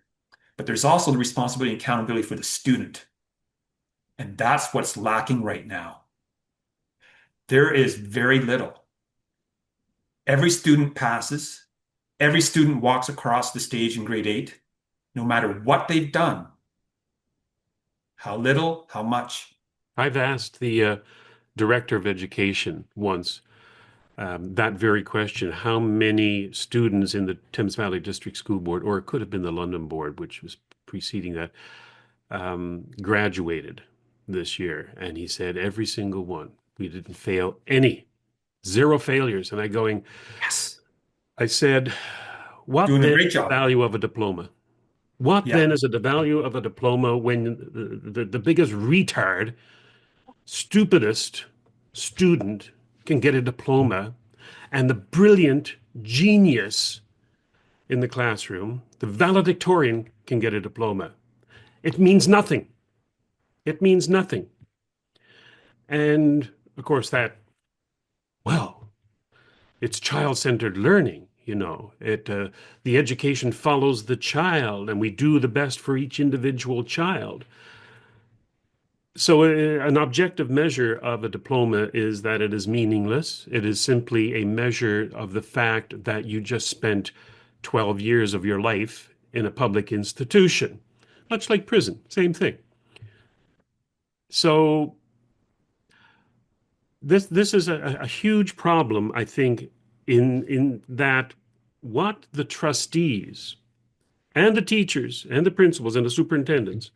but there's also the responsibility and accountability for the student. And that's what's lacking right now. There is very little. Every student passes, every student walks across the stage in grade 8, no matter what they've done, how little, how much. I've asked the director of education once that very question: how many students in the Thames Valley District School Board, or it could have been the London Board, which was preceding that, graduated this year? And he said every single one. We didn't fail any, zero failures. And Yes, I said, what doing a then great is the job. value of a diploma? What Yeah, then is the value of a diploma when the biggest retard, stupidest student can get a diploma, and the brilliant genius in the classroom, the valedictorian, can get a diploma? It means nothing. It means nothing. And of course, well, it's child-centered learning. The education follows the child, and we do the best for each individual child. So, an objective measure of a diploma is that it is meaningless. It is simply a measure of the fact that you just spent 12 years of your life in a public institution, much like prison, same thing. So, this is a huge problem, I think, in that what the trustees and the teachers and the principals and the superintendents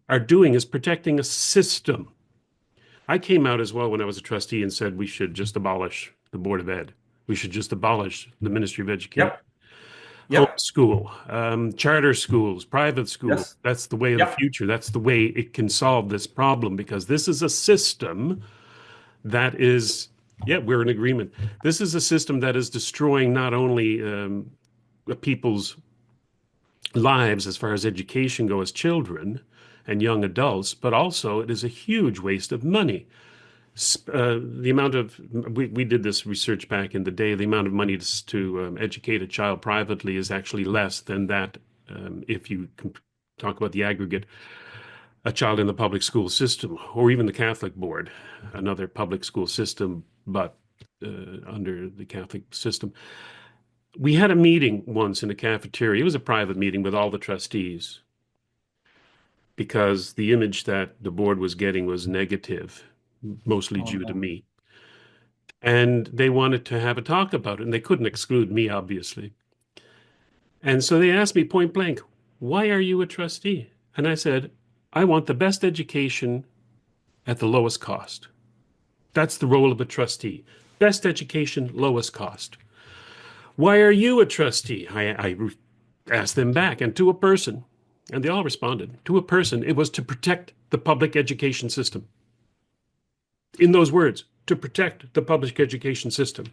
are doing is protecting a system. I came out as well when I was a trustee and said we should just abolish the Board of Ed. We should just abolish the Ministry of Education. yep, yep, Homeschool, charter schools, private schools. yes, That's the way of the yep. future. That's the way it can solve this problem, because this is a system that is, yeah, we're in agreement. This is a system that is destroying not only people's lives as far as education go as children and young adults, but also it is a huge waste of money. The amount of we did this research back in the day. The amount of money to educate a child privately is actually less than that if you talk about the aggregate. A child in the public school system, or even the Catholic board, another public school system, but under the Catholic system. We had a meeting once in a cafeteria. It was a private meeting with all the trustees, because the image that the board was getting was negative, mostly Oh due to no. me. And they wanted to have a talk about it, and they couldn't exclude me, obviously. And so they asked me point blank, why are you a trustee? And I said, I want the best education at the lowest cost. That's the role of a trustee. Best education, lowest cost. Why are you a trustee? I asked them back, and to a person, and they all responded. To a person, it was to protect the public education system. In those words, to protect the public education system.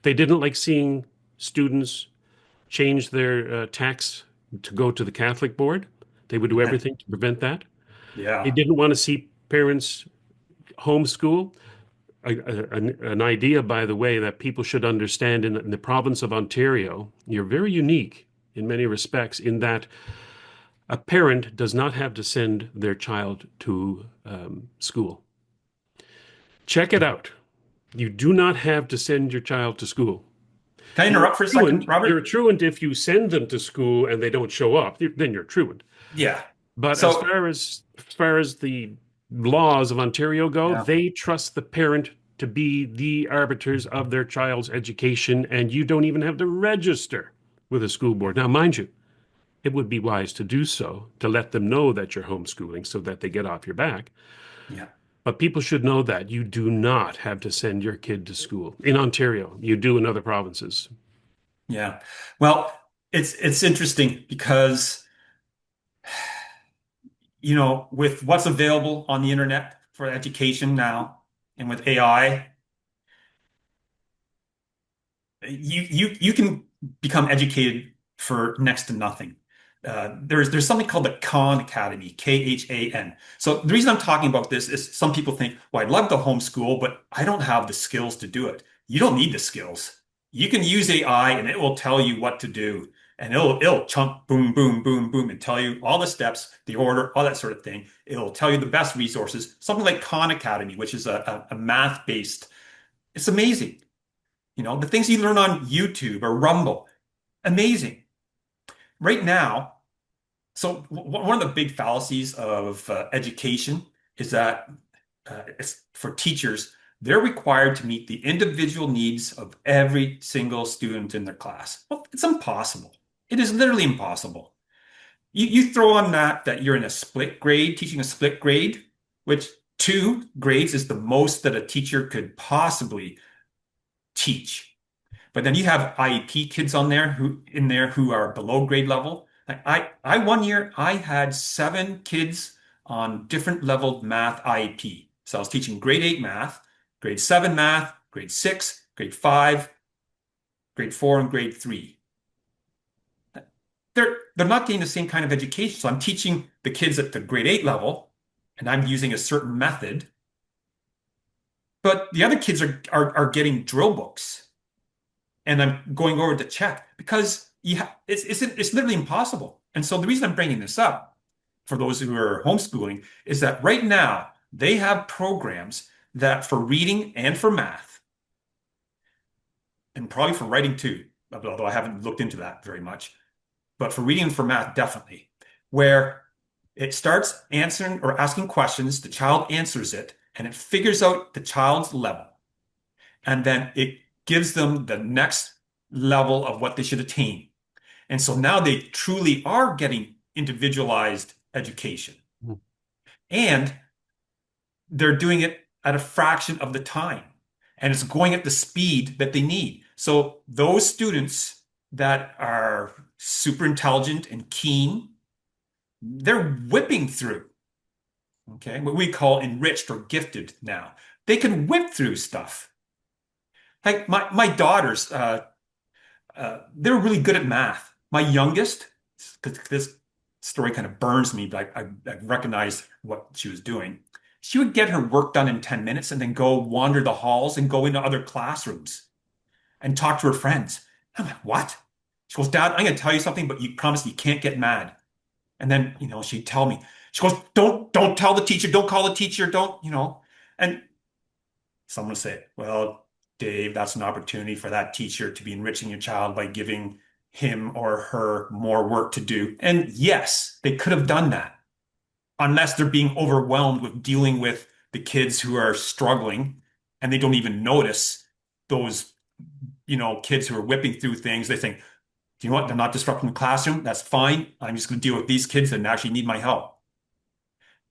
They didn't like seeing students change their tax to go to the Catholic board. They would do everything to prevent that. They Yeah. didn't want to see parents homeschool. An idea, by the way, that people should understand in the province of Ontario, you're very unique in many respects in that a parent does not have to send their child to school. Check it out. You do not have to send your child to school. Can I You're interrupt for a second, truant. You're a Robert? truant if you send them to school and they don't show up. Then you're truant. Yeah. But So, as far as the laws of Ontario go, yeah, they trust the parent to be the arbiters of their child's education, and you don't even have to register with a school board. Now, mind you, it would be wise to do so, to let them know that you're homeschooling so that they get off your back. yeah, But people should know that you do not have to send your kid to school. In Ontario, you do in other provinces. yeah. Well, it's interesting because with what's available on the internet for education now, and with AI, you can become educated for next to nothing. There's something called the Khan Academy, Khan. So the reason I'm talking about this is some people think, well, I'd love to homeschool, but I don't have the skills to do it. You don't need the skills. you can use AI and it will tell you what to do. And it'll chunk boom, boom, boom, boom, and tell you all the steps, the order, all that sort of thing. It'll tell you the best resources. Something like Khan Academy, which is a math-based. It's amazing. The things you learn on YouTube or Rumble, amazing. Right now, so one of the big fallacies of education is that it's for teachers, they're required to meet the individual needs of every single student in their class. Well, it's impossible. It is literally impossible. You throw on that you're in a split grade, teaching a split grade, which 2 grades is the most that a teacher could possibly teach. But then you have IEP kids on there who are below grade level. Like I one year I had 7 kids on different level math IEP. So I was teaching grade 8 math, grade 7 math, grade 6, grade 5, grade 4, and grade 3. They're not getting the same kind of education. So I'm teaching the kids at the grade 8 level, and I'm using a certain method. But the other kids are getting drill books, and I'm going over to check because it's literally impossible. And so the reason I'm bringing this up for those who are homeschooling is that right now they have programs that for reading and for math, and probably for writing too, although I haven't looked into that very much, but for reading and for math, definitely, where it starts answering or asking questions, the child answers it, and it figures out the child's level. And then it gives them the next level of what they should attain. And so now they truly are getting individualized education. Mm. And they're doing it at a fraction of the time. And it's going at the speed that they need. So those students that are super intelligent and keen, they're whipping through. Okay, what we call enriched or gifted now. They can whip through stuff. Like my daughters, they're really good at math. My youngest, because this story kind of burns me, but I recognized what she was doing. She would get her work done in 10 minutes and then go wander the halls and go into other classrooms and talk to her friends. I'm like, what? She goes, Dad, I'm going to tell you something, but you promise you can't get mad. And then, she'd tell me. She goes, don't tell the teacher, don't call the teacher, don't. And someone would say, well, Dave, that's an opportunity for that teacher to be enriching your child by giving him or her more work to do. And yes, they could have done that, unless they're being overwhelmed with dealing with the kids who are struggling and they don't even notice those, kids who are whipping through things. They think, do you know what? They're not disrupting the classroom. That's fine. I'm just going to deal with these kids that actually need my help.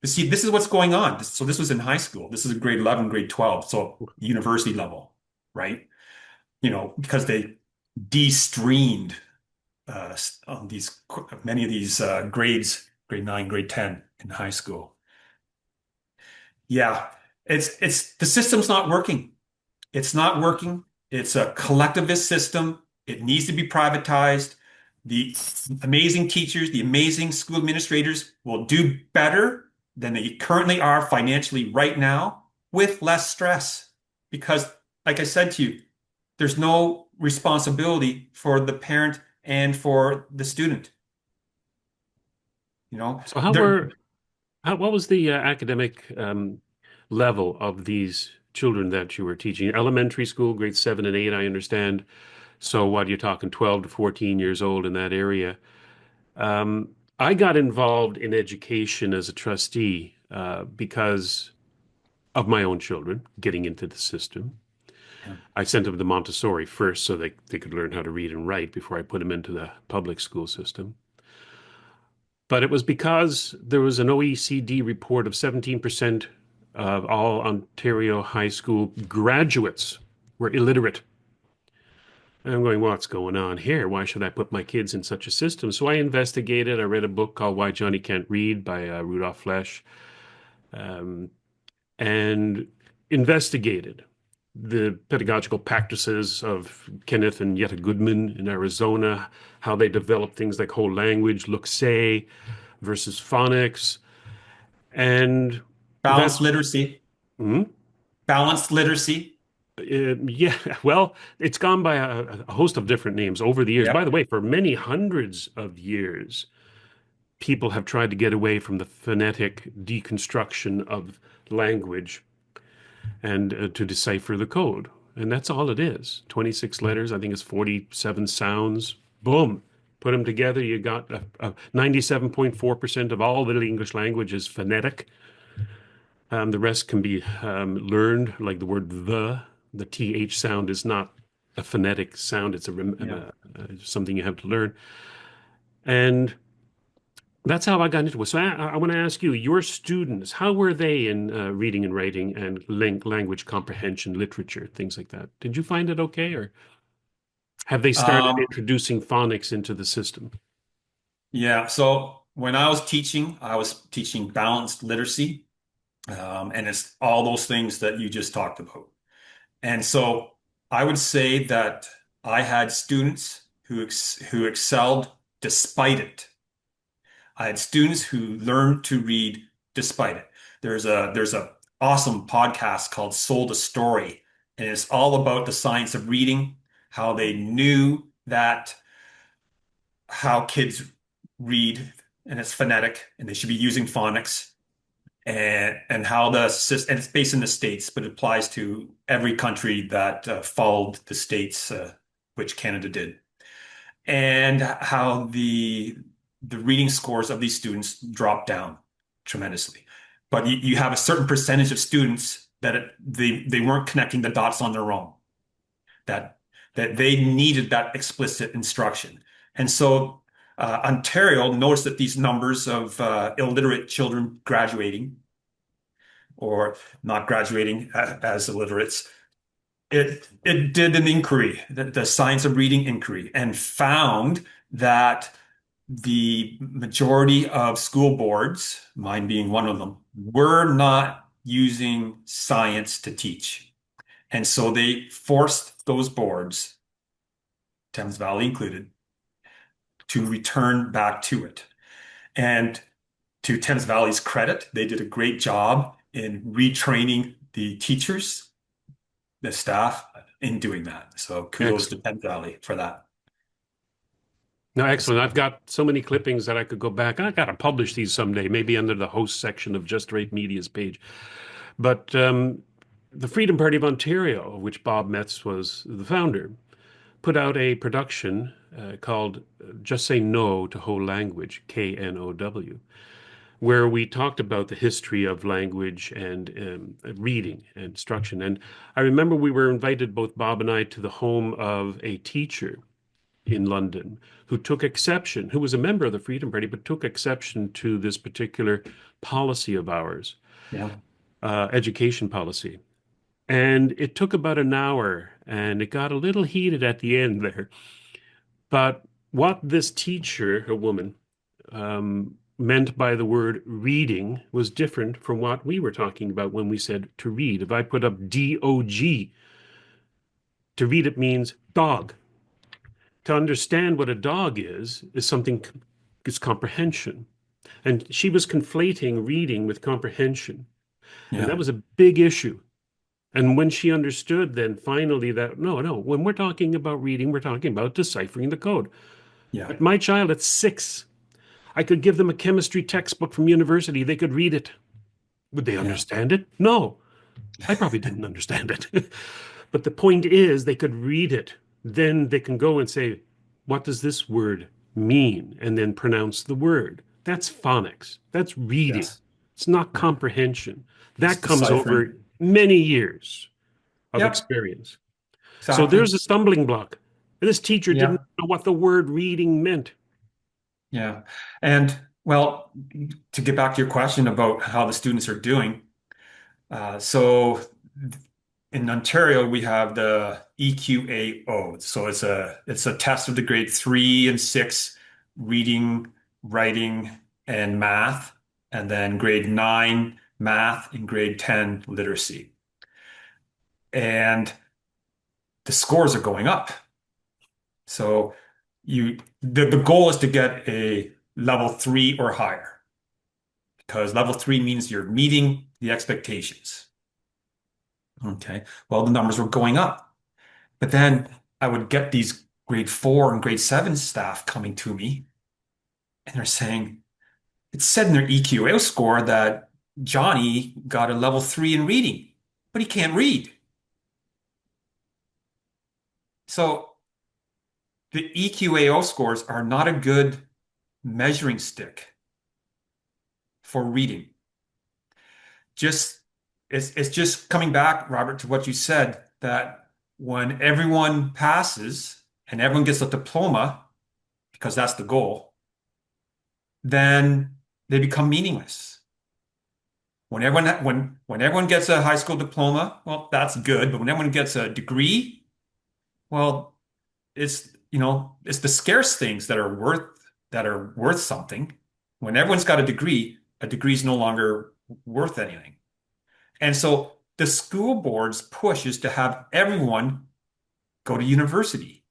But see, this is what's going on. So this was in high school. This is a grade 11, grade 12, so university level, right? Because they de-streamed on many of these grades, grade 9, grade 10 in high school. Yeah, it's the system's not working. It's not working. It's a collectivist system. It needs to be privatized. The amazing teachers, the amazing school administrators will do better than they currently are financially right now with less stress. Because, like I said to you, there's no responsibility for the parent and for the student. So They're what was the academic level of these children that you were teaching? Elementary school, grade 7 and 8, I understand. So what you're talking 12 to 14 years old in that area. I got involved in education as a trustee because of my own children getting into the system. yeah. I sent them to Montessori first so they could learn how to read and write before I put them into the public school system. But it was because there was an OECD report of 17% of all Ontario high school graduates were illiterate. And I'm going, what's going on here? Why should I put my kids in such a system? So I investigated. I read a book called Why Johnny Can't Read by Rudolph Flesch, um, and investigated the pedagogical practices of Kenneth and Yetta Goodman in Arizona, how they develop things like whole language, look-say versus phonics. And Balanced that's literacy, hmm? balanced literacy. Yeah, well, it's gone by a host of different names over the years. By the Yep. way, for many hundreds of years, people have tried to get away from the phonetic deconstruction of language and to decipher the code. And that's all it is. 26 letters, I think it's 47 sounds. Boom. Put them together, you got 97.4% of all the English language is phonetic. The rest can be learned, like the word the TH sound is not a phonetic sound, it's Yeah. something you have to learn. And that's how I got into it. So I want to ask you, your students, how were they in reading and writing and language comprehension, literature, things like that? Did you find it okay, or have they started Um, introducing phonics into the system? yeah. So when I was teaching balanced literacy, and it's all those things that you just talked about. And so I would say that I had students who excelled despite it. I had students who learned to read despite it. There's a awesome podcast called Sold a Story, and it's all about the science of reading, how they knew that how kids read, and it's phonetic, and they should be using phonics, and how and it's based in the States, but it applies to every country that followed the States, which Canada did, and how the reading scores of these students drop down tremendously. But you have a certain percentage of students that they weren't connecting the dots on their own, that that they needed that explicit instruction. And so Ontario noticed that these numbers of illiterate children graduating or not graduating as illiterates, it did an inquiry, the science of reading inquiry, and found that the majority of school boards, mine being one of them, were not using science to teach. And so they forced those boards, Thames Valley included, to return back to it. And to Thames Valley's credit, they did a great job in retraining the teachers, the staff in doing that. So kudos to Excellent. Thames Valley for that. No, excellent. I've got so many clippings that I could go back. I got to publish these someday, maybe under the host section of Just Right Media's page. But the Freedom Party of Ontario, of which Bob Metz was the founder, put out a production called Just Say No to Whole Language, KNOW, where we talked about the history of language and reading and instruction. And I remember we were invited, both Bob and I, to the home of a teacher in London who took exception, who was a member of the Freedom Party, but took exception to this particular policy of ours, Yeah. education policy. And it took about an hour and it got a little heated at the end there. But what this teacher, a woman, meant by the word reading was different from what we were talking about when we said to read. If I put up DOG, to read it means dog. To understand what a dog is something, is comprehension. And she was conflating reading with comprehension. And that Yeah. was a big issue. And when she understood, then finally that no, when we're talking about reading, we're talking about deciphering the code. Yeah. But my child at 6, I could give them a chemistry textbook from university. They could read it. Would they Yeah. understand it? No, I probably didn't understand it. But the point is, they could read it. Then they can go and say, what does this word mean? And then pronounce the word. That's phonics. That's reading. Yes. It's not Yeah. comprehension. It's That comes deciphering. over many years of Yep. experience. So Exactly. there's a stumbling block. This teacher didn't Yeah. know what the word reading meant. Yeah. And well, to get back to your question about how the students are doing, so in Ontario we have the EQAO. So it's a test of the grade 3 and 6 reading, writing, and math, and then grade 9 math and grade 10 literacy. And the scores are going up. So the goal is to get a level 3 or higher, because level 3 means you're meeting the expectations. Okay. Well, the numbers were going up. But then I would get these grade 4 and grade 7 staff coming to me, and they're saying, it said in their EQA score that Johnny got a level 3 in reading, but he can't read. So the EQAO scores are not a good measuring stick for reading. Just it's just coming back, Robert, to what you said, that when everyone passes and everyone gets a diploma, because that's the goal, then they become meaningless. When everyone gets a high school diploma, well, that's good. But when everyone gets a degree, well, it's the scarce things that are worth something. When everyone's got a degree is no longer worth anything. And so the school board's push is to have everyone go to university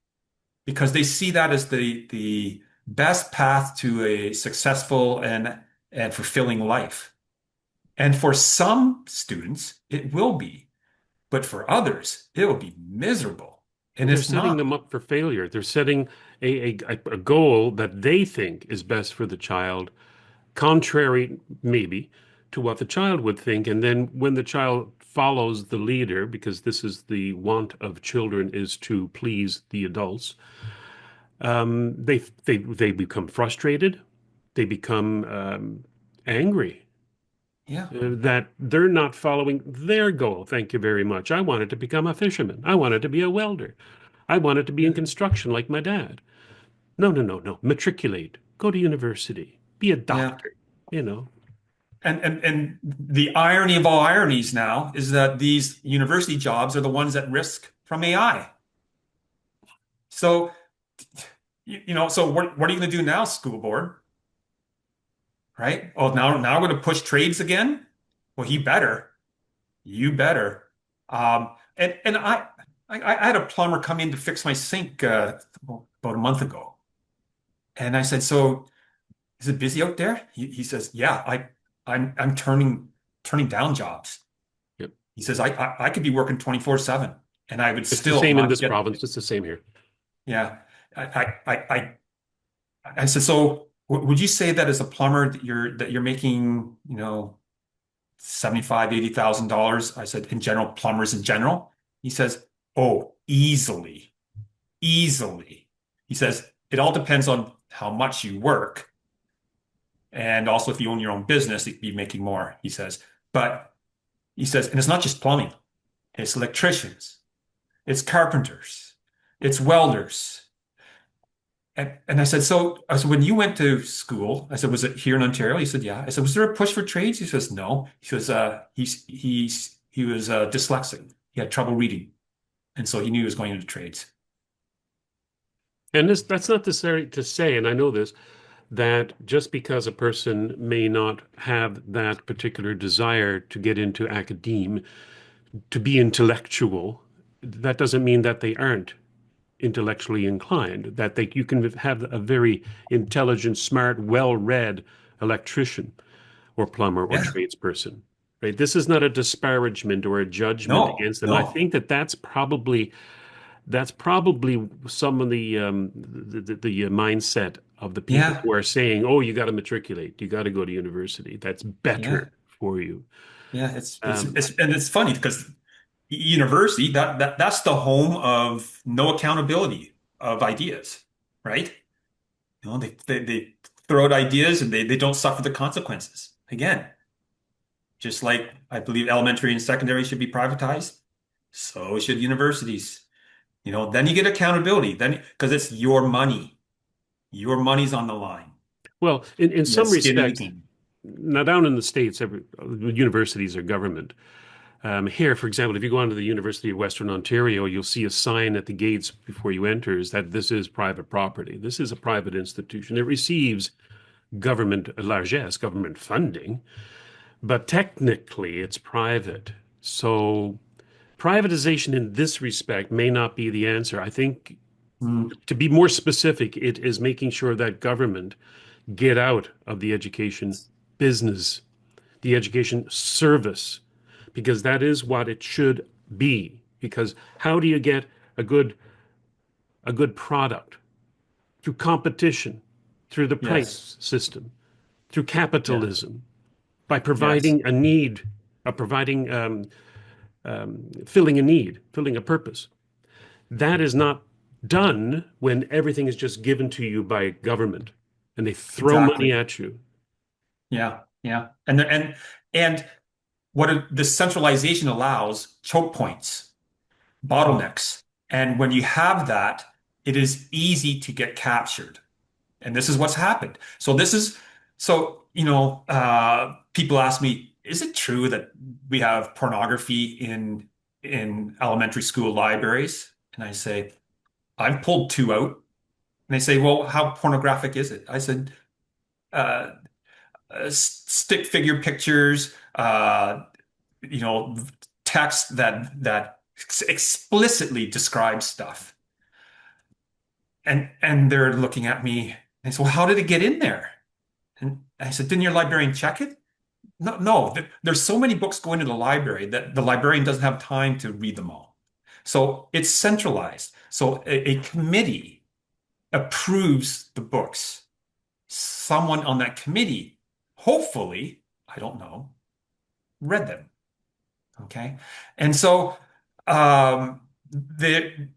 because they see that as the best path to a successful and fulfilling life. And for some students, it will be, but for others, it will be miserable. And They're it's setting not. them up for failure. They're setting a goal that they think is best for the child, contrary maybe to what the child would think. And then when the child follows the leader, because this is the want of children is to please the adults, they become frustrated. They become angry Yeah, that they're not following their goal. Thank you very much. I wanted to become a fisherman. I wanted to be a welder. I wanted to be in yeah, construction like my dad. No, no, no, no. Matriculate. Go to university. Be a yeah. doctor. You know. And the irony of all ironies now is that these university jobs are the ones at risk from AI. So, so what are you going to do now, school board? Right? Oh, now we're going to push trades again? Well, you better. And I had a plumber come in to fix my sink about a month ago, and I said, "So is it busy out there?" He says, "Yeah, I'm turning down jobs." Yep. He says, I could be working 24/7 and I would It's the still same in not this get, province. It's the same here. yeah. I said, so would you say that as a plumber that you're making, 75, $80,000? I said, in general, plumbers in general. He says, oh, easily, easily. He says, it all depends on how much you work. And also if you own your own business, you'd be making more, he says. But he says, and it's not just plumbing, it's electricians. It's carpenters, it's welders. And I said, when you went to school, I said, was it here in Ontario? He said, yeah. I said, was there a push for trades? He says, no. He says, he was dyslexic. He had trouble reading. And so he knew he was going into trades. And that's not necessary to say, and I know this, that just because a person may not have that particular desire to get into academe, to be intellectual, that doesn't mean that they aren't intellectually inclined, that you can have a very intelligent, smart, well-read electrician or plumber or Yeah. tradesperson. Right? This is not a disparagement or a judgment No, against them. I no. think that that's probably some of the mindset of the people Yeah. who are saying, "Oh, you got to matriculate, you got to go to university. That's Yeah. better for you." Yeah. Um, And it's funny because university, that's the home of no accountability of ideas, right? They throw out ideas and they don't suffer the consequences. Again, just like I believe elementary and secondary should be privatized, so should universities. Then you get accountability. Then because it's your money. Your money's on the line. well, in You have some skin in the respects, game. now down in the States, universities are government. Here, for example, if you go onto the University of Western Ontario, you'll see a sign at the gates before you enter is that this is private property. This is a private institution. It receives government largesse, government funding, but technically it's private. So privatization in this respect may not be the answer. I think Mm, to be more specific, it is making sure that government get out of the education business, the education service, because that is what it should be, because how do you get a good product? Through competition, through the Yes. price system, through Yeah. capitalism, by Yes. providing a need, providing filling a need, filling a purpose. That is not done when everything is just given to you by government and they throw money Exactly. at you. Yeah. Yeah. And the centralization allows choke points, bottlenecks. And when you have that, it is easy to get captured. And this is what's happened. People ask me, is it true that we have pornography in elementary school libraries? And I say, I've pulled two out. And they say, well, how pornographic is it? I said, uh, stick figure pictures, you know, text that explicitly describes stuff. And they're looking at me and say, well, how did it get in there? And I said, didn't your librarian check it? No, no. There's so many books going to the library that the librarian doesn't have time to read them all. So it's centralized. So a committee approves the books. Someone on that committee, hopefully, I don't know, read them. Okay. And so the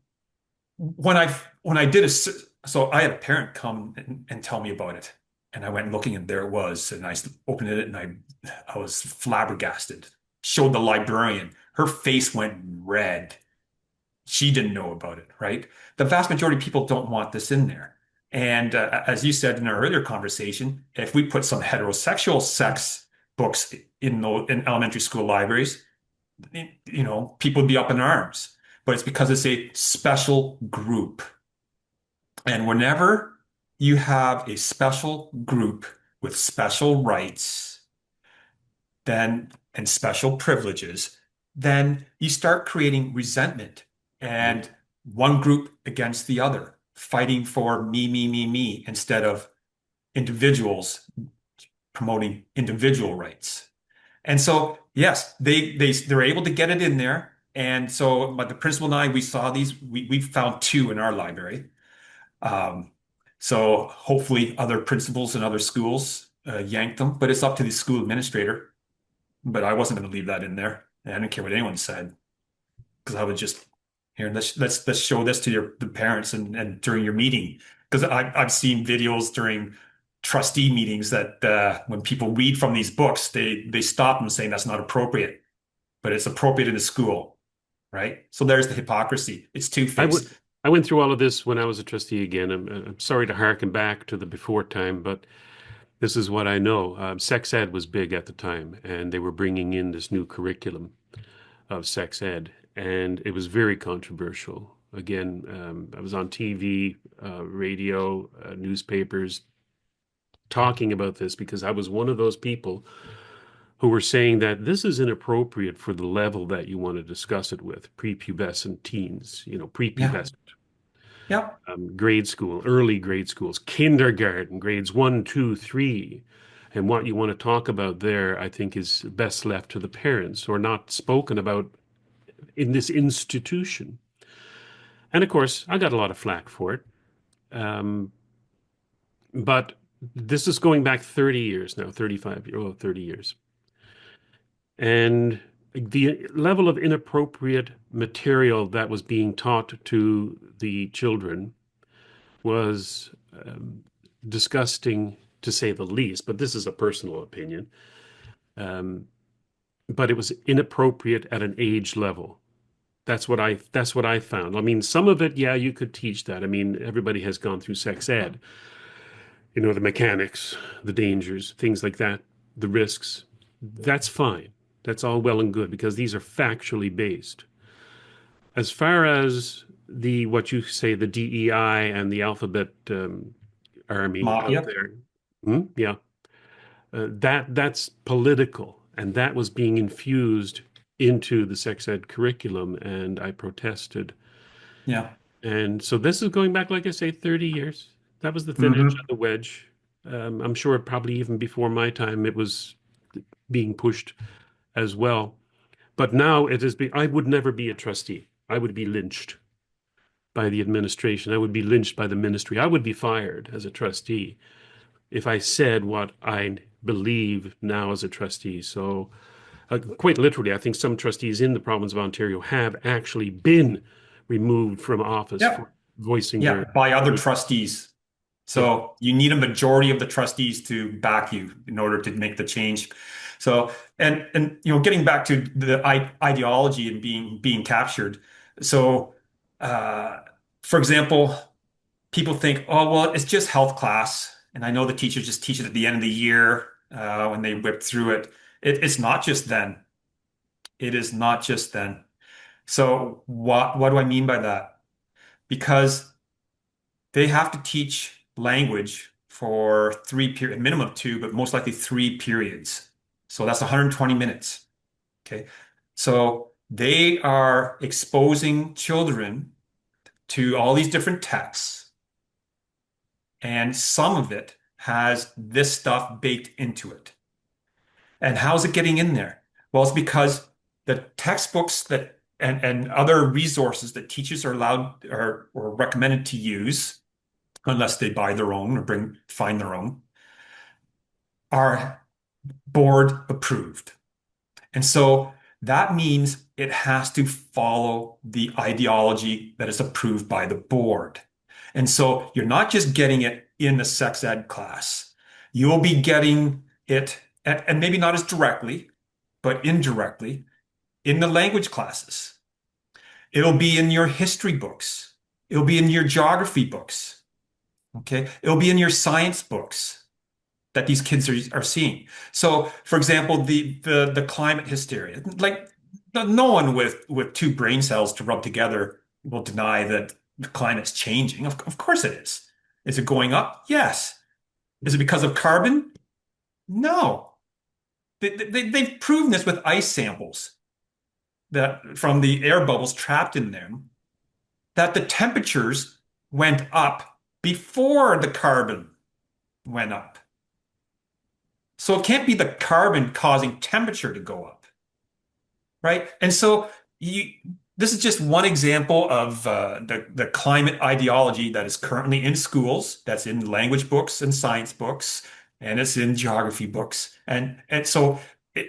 when I did so I had a parent come and tell me about it. And I went looking and there it was. And I opened it and I was flabbergasted. Showed the librarian. Her face went red. She didn't know about it, right? The vast majority of people don't want this in there. And as you said in our earlier conversation, if we put some heterosexual sex books in elementary school libraries, people would be up in arms. But it's because it's a special group. And whenever you have a special group with special rights, then and special privileges, then you start creating resentment and one group against the other, fighting for me, instead of individuals promoting individual rights. And so, yes, they're able to get it in there. And so, but the principal and I, we saw these. We found two in our library. Um, so hopefully, other principals and other schools yanked them. But it's up to the school administrator. But I wasn't going to leave that in there. And I didn't care what anyone said because I would just here. Let's show this to the parents and during your meeting because I've seen videos during trustee meetings that when people read from these books, they stop them saying that's not appropriate, but it's appropriate in the school, right? So there's the hypocrisy. It's I went two-faced. I went through all of this when I was a trustee again. I'm sorry to harken back to the before time, but this is what I know. Sex ed was big at the time, and they were bringing in this new curriculum of sex ed, and it was very controversial. Again, I was on TV, radio, newspapers talking about this because I was one of those people who were saying that this is inappropriate for the level that you want to discuss it with, prepubescent teens, Yeah. prepubescent Yep. grade school, early grade schools, kindergarten, grades one, two, three. And what you want to talk about there, I think, is best left to the parents or not spoken about in this institution. And of course, I got a lot of flack for it. Um, but this is going back 30 years now, 35, oh, 30 years. And the level of inappropriate material that was being taught to the children was disgusting to say the least, but this is a personal opinion. Um, but it was inappropriate at an age level. That's what I found. I mean, some of it, yeah, you could teach that. I mean, everybody has gone through sex ed, the mechanics, the dangers, things like that, the risks. That's fine. That's all well and good because these are factually based. As far as the what you say, the DEI and the alphabet army out Mafia. there, yeah, that's political, and that was being infused into the sex ed curriculum, and I protested. Yeah. And so this is going back, like I say, 30 years. That was the thin edge of Hmm. the wedge. I'm sure probably even before my time, it was being pushed as well. But now it has been, I would never be a trustee. I would be lynched by the administration. I would be lynched by the ministry. I would be fired as a trustee if I said what I believe now as a trustee. So, quite literally, I think some trustees in the province of Ontario have actually been removed from office for Yep. voicing Yeah, their. by other trustees. Yeah. So you need a majority of the trustees to back you in order to make the change. So, and getting back to the ideology and being captured. So, uh, for example, people think, oh, well, it's just health class. And I know the teachers just teach it at the end of the year when they whip through it. It's not just then. It is not just then. So what do I mean by that? Because they have to teach language for three period, minimum of two, but most likely three periods. So that's 120 minutes. Okay. So they are exposing children to all these different texts, and some of it has this stuff baked into it. And how's it getting in there? Well, it's because the textbooks that and other resources that teachers are allowed or recommended to use, unless they buy their own or find their own, are board approved. And so that means it has to follow the ideology that is approved by the board. And so you're not just getting it in the sex ed class. You'll be getting it, and maybe not as directly, but indirectly in the language classes. It'll be in your history books. It'll be in your geography books. Okay. It'll be in your science books that these kids are seeing. So, for example, the climate hysteria, like no one with two brain cells to rub together will deny that the climate's changing. Of course it is. Is it going up? Yes. Is it because of carbon? No. They've proven this with ice samples that from the air bubbles trapped in them, that the temperatures went up before the carbon went up. So it can't be the carbon causing temperature to go up, right? And so this is just one example of the climate ideology that is currently in schools, that's in language books and science books, and it's in geography books. And so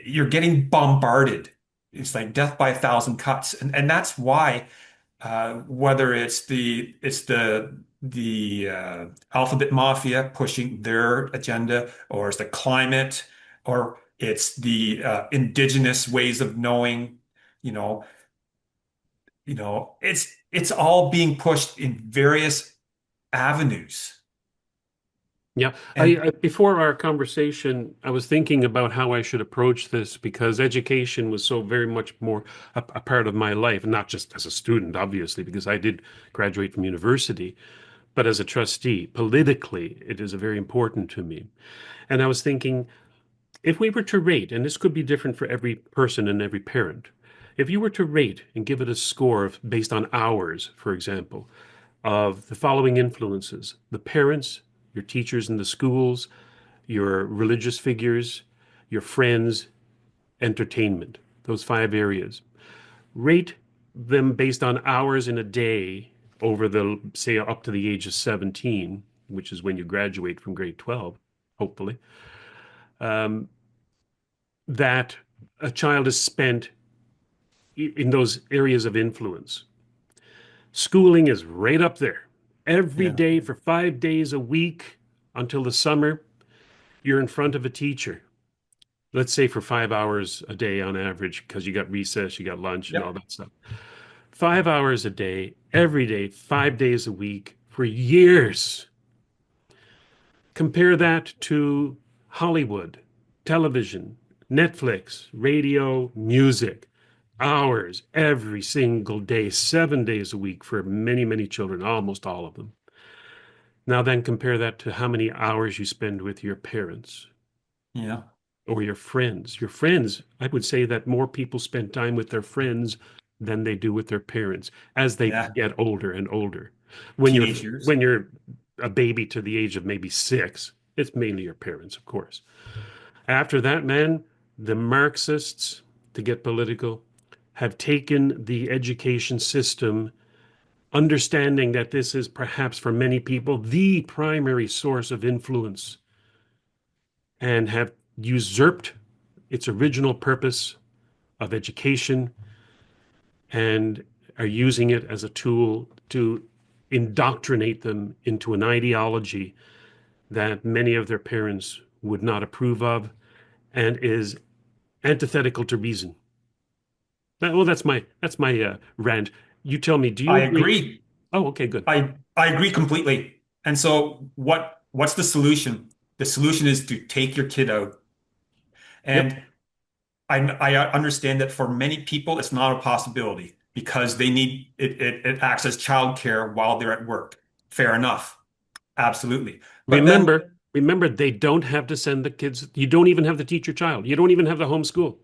you're getting bombarded. It's like death by a thousand cuts. And that's why whether it's the alphabet mafia pushing their agenda, or it's the climate, or it's the indigenous ways of knowing, you know, it's all being pushed in various avenues. Yeah. And Before our conversation, I was thinking about how I should approach this because education was so very much more a part of my life, and not just as a student, obviously, because I did graduate from university, but as a trustee. Politically, it is very important to me. And I was thinking, if we were to rate, and this could be different for every person and every parent, if you were to rate and give it a score based on hours, for example, of the following influences: the parents, your teachers in the schools, your religious figures, your friends, entertainment, those five areas. Rate them based on hours in a day over the, say, up to the age of 17, which is when you graduate from grade 12, hopefully, um, that a child is spent in those areas of influence. Schooling is right up there. Every yeah, day for 5 days a week until the summer, you're in front of a teacher. Let's say for 5 hours a day on average, because you got recess, you got lunch, and all yep, that stuff. 5 hours a day, every day, 5 days a week for years. Compare that to Hollywood, television, Netflix, radio, music. Hours every single day, 7 days a week for many, many children, almost all of them. Now, then compare that to how many hours you spend with your parents yeah, or your friends. Your friends, I would say that more people spend time with their friends than they do with their parents as they yeah. get older and older. When you're Teenage years. when you're a baby to the age of maybe 6, it's mainly your parents, of course. After that, man, the Marxists, to get political, have taken the education system, understanding that this is perhaps for many people the primary source of influence, and have usurped its original purpose of education and are using it as a tool to indoctrinate them into an ideology that many of their parents would not approve of and is antithetical to reason. Well, that's my rant. You tell me, do you I agree? agree. Oh, okay, good. I agree completely. And so what's the solution? The solution is to take your kid out. Yep. And I understand that for many people it's not a possibility because they need it acts as childcare while they're at work. Fair enough. Absolutely. But then Remember, they don't have to send the kids. You don't even have to teach your child. You don't even have to homeschool.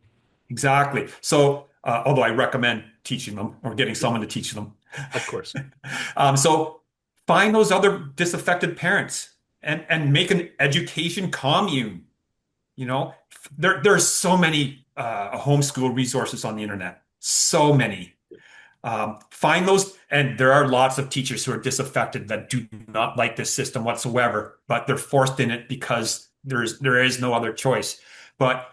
exactly. So although I recommend teaching them or getting someone to teach them. Of course. So find those other disaffected parents and make an education commune. You know, there's so many homeschool resources on the internet. So many. Find those, and there are lots of teachers who are disaffected that do not like this system whatsoever, but they're forced in it because there is no other choice. But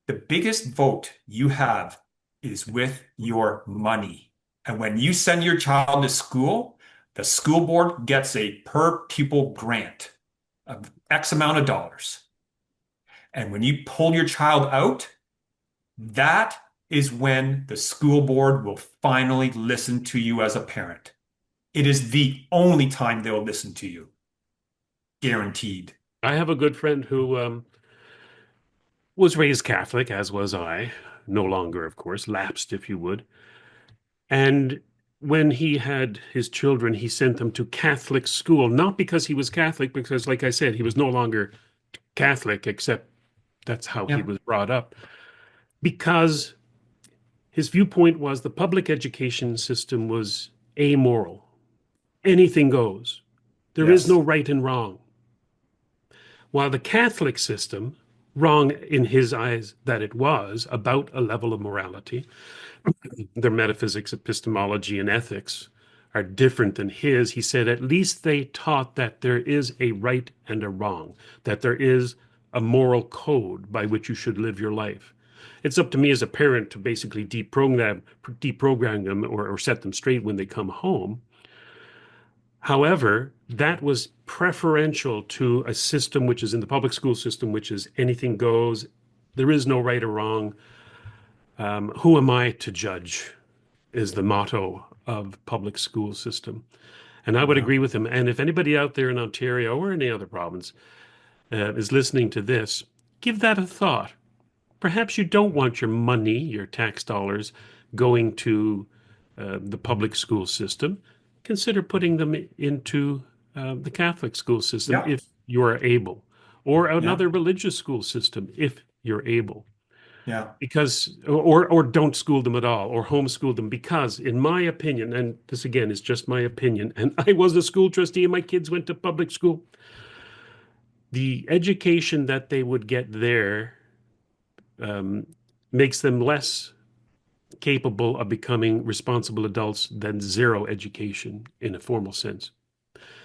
the biggest vote you have is with your money. And when you send your child to school, the school board gets a per pupil grant of X amount of dollars. And when you pull your child out, that is when the school board will finally listen to you as a parent. It is the only time they'll listen to you. Guaranteed. I have a good friend who was raised Catholic, as was I. No longer, of course, lapsed, if you would. And when he had his children, he sent them to Catholic school, not because he was Catholic, because, like I said, he was no longer Catholic, except that's how he Yeah. was brought up. Because his viewpoint was the public education system was amoral. Anything goes. There is no Yes. right and wrong. While the Catholic system, wrong in his eyes that it was, about a level of morality, their metaphysics, epistemology, and ethics are different than his. He said at least they taught that there is a right and a wrong, that there is a moral code by which you should live your life. It's up to me as a parent to basically deprogram them or set them straight when they come home. However, that was preferential to a system which is in the public school system, which is anything goes. There is no right or wrong. Who am I to judge? Is the motto of public school system. And I would Yeah. agree with him. And if anybody out there in Ontario or any other province is listening to this, give that a thought. Perhaps you don't want your money, your tax dollars, going to the public school system. Consider putting them into the Catholic school system Yeah. if you're able, or Yeah. another religious school system if you're able. Yeah. Because, or don't school them at all, or homeschool them, because, in my opinion, and this again is just my opinion, and I was a school trustee and my kids went to public school, the education that they would get there um, makes them less capable of becoming responsible adults than zero education in a formal sense.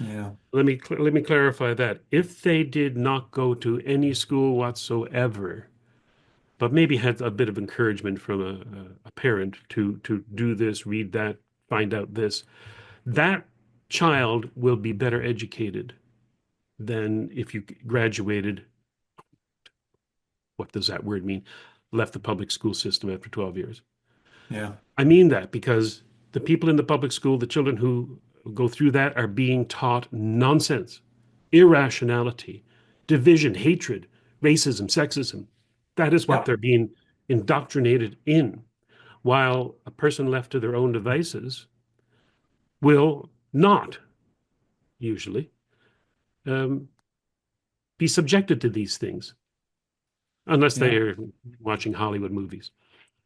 Yeah. Let me clarify that. If they did not go to any school whatsoever, but maybe had a bit of encouragement from a parent to do this, read that, find out this, that child will be better educated than if you graduated. What does that word mean? Left the public school system after 12 years. Yeah. I mean that because the people in the public school, the children who go through that are being taught nonsense, irrationality, division, hatred, racism, sexism. That is what Yeah. they're being indoctrinated in. While a person left to their own devices will not usually um, be subjected to these things unless they Yeah. are watching Hollywood movies.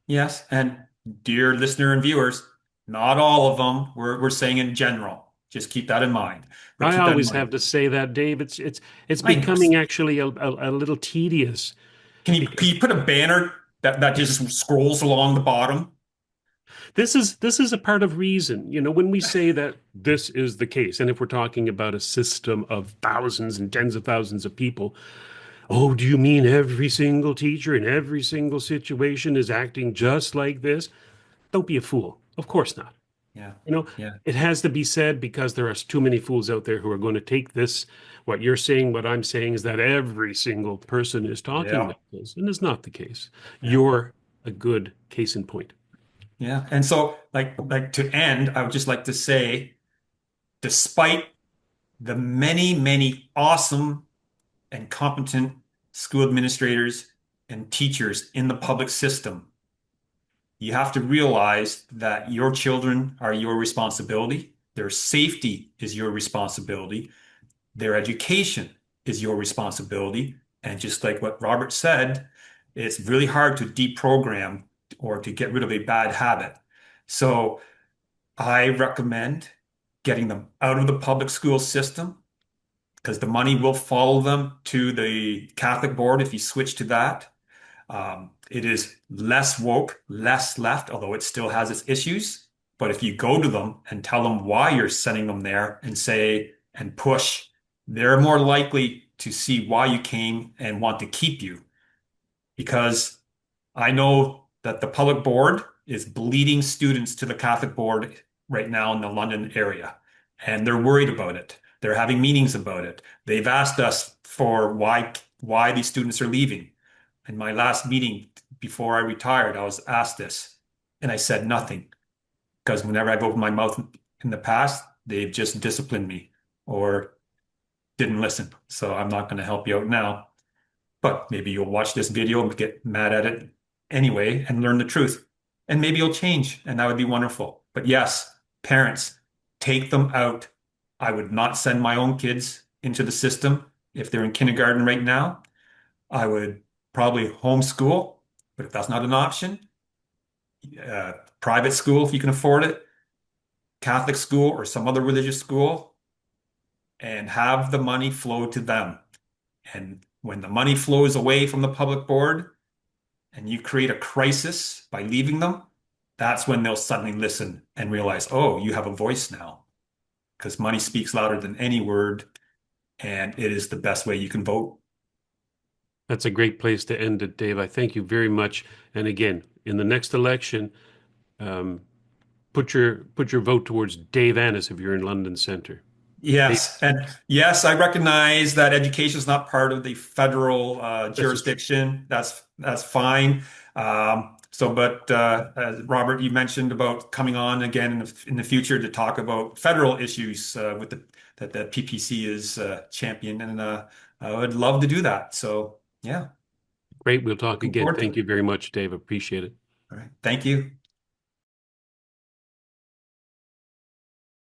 Yes. And dear listener and viewers, not all of them. We're saying in general. Just keep that in mind. But I keep that in always have mind. to say that, Dave. It's I know. becoming actually a little tedious Can you because put a banner that just scrolls along the bottom? This is a part of reason. When we say that this is the case, and if we're talking about a system of thousands and tens of thousands of people, oh, do you mean every single teacher in every single situation is acting just like this? Don't be a fool. Of course not. Yeah. You know, Yeah. it has to be said because there are too many fools out there who are going to take this. What you're saying, what I'm saying is that every single person is talking Yeah. like this, and it's not the case. Yeah. You're a good case in point. Yeah. And so like to end, I would just like to say, despite the many, many awesome and competent school administrators and teachers in the public system, you have to realize that your children are your responsibility. Their safety is your responsibility. Their education is your responsibility. And just like what Robert said, it's really hard to deprogram or to get rid of a bad habit. So I recommend getting them out of the public school system because the money will follow them to the Catholic board if you switch to that. It is less woke, less left, although it still has its issues. But if you go to them and tell them why you're sending them there and say and push, they're more likely to see why you came and want to keep you. Because I know that the public board is bleeding students to the Catholic board right now in the London area, and they're worried about it. They're having meetings about it. They've asked us for why these students are leaving. In my last meeting before I retired, I was asked this, and I said nothing because whenever I've opened my mouth in the past, they've just disciplined me or didn't listen. So I'm not going to help you out now. But maybe you'll watch this video and get mad at it anyway and learn the truth. And maybe you'll change, and that would be wonderful. But yes, parents, take them out. I would not send my own kids into the system if they're in kindergarten right now. I would probably homeschool, but if that's not an option, private school if you can afford it, Catholic school or some other religious school, and have the money flow to them. And when the money flows away from the public board and you create a crisis by leaving them, that's when they'll suddenly listen and realize, oh, you have a voice now. Because money speaks louder than any word, and it is the best way you can vote. That's a great place to end it, Dave. I thank you very much. And again, in the next election, um, put your vote towards Dave Annis if you're in London Center. Dave, Yes, and yes, I recognize that education is not part of the federal this is true. jurisdiction. That's fine. But as Robert, you mentioned about coming on again in the future to talk about federal issues with that the PPC is champion, and I would love to do that. So yeah, Great. We'll talk looking again. forward to Thank it. you very much, Dave. Appreciate it. All right, thank you.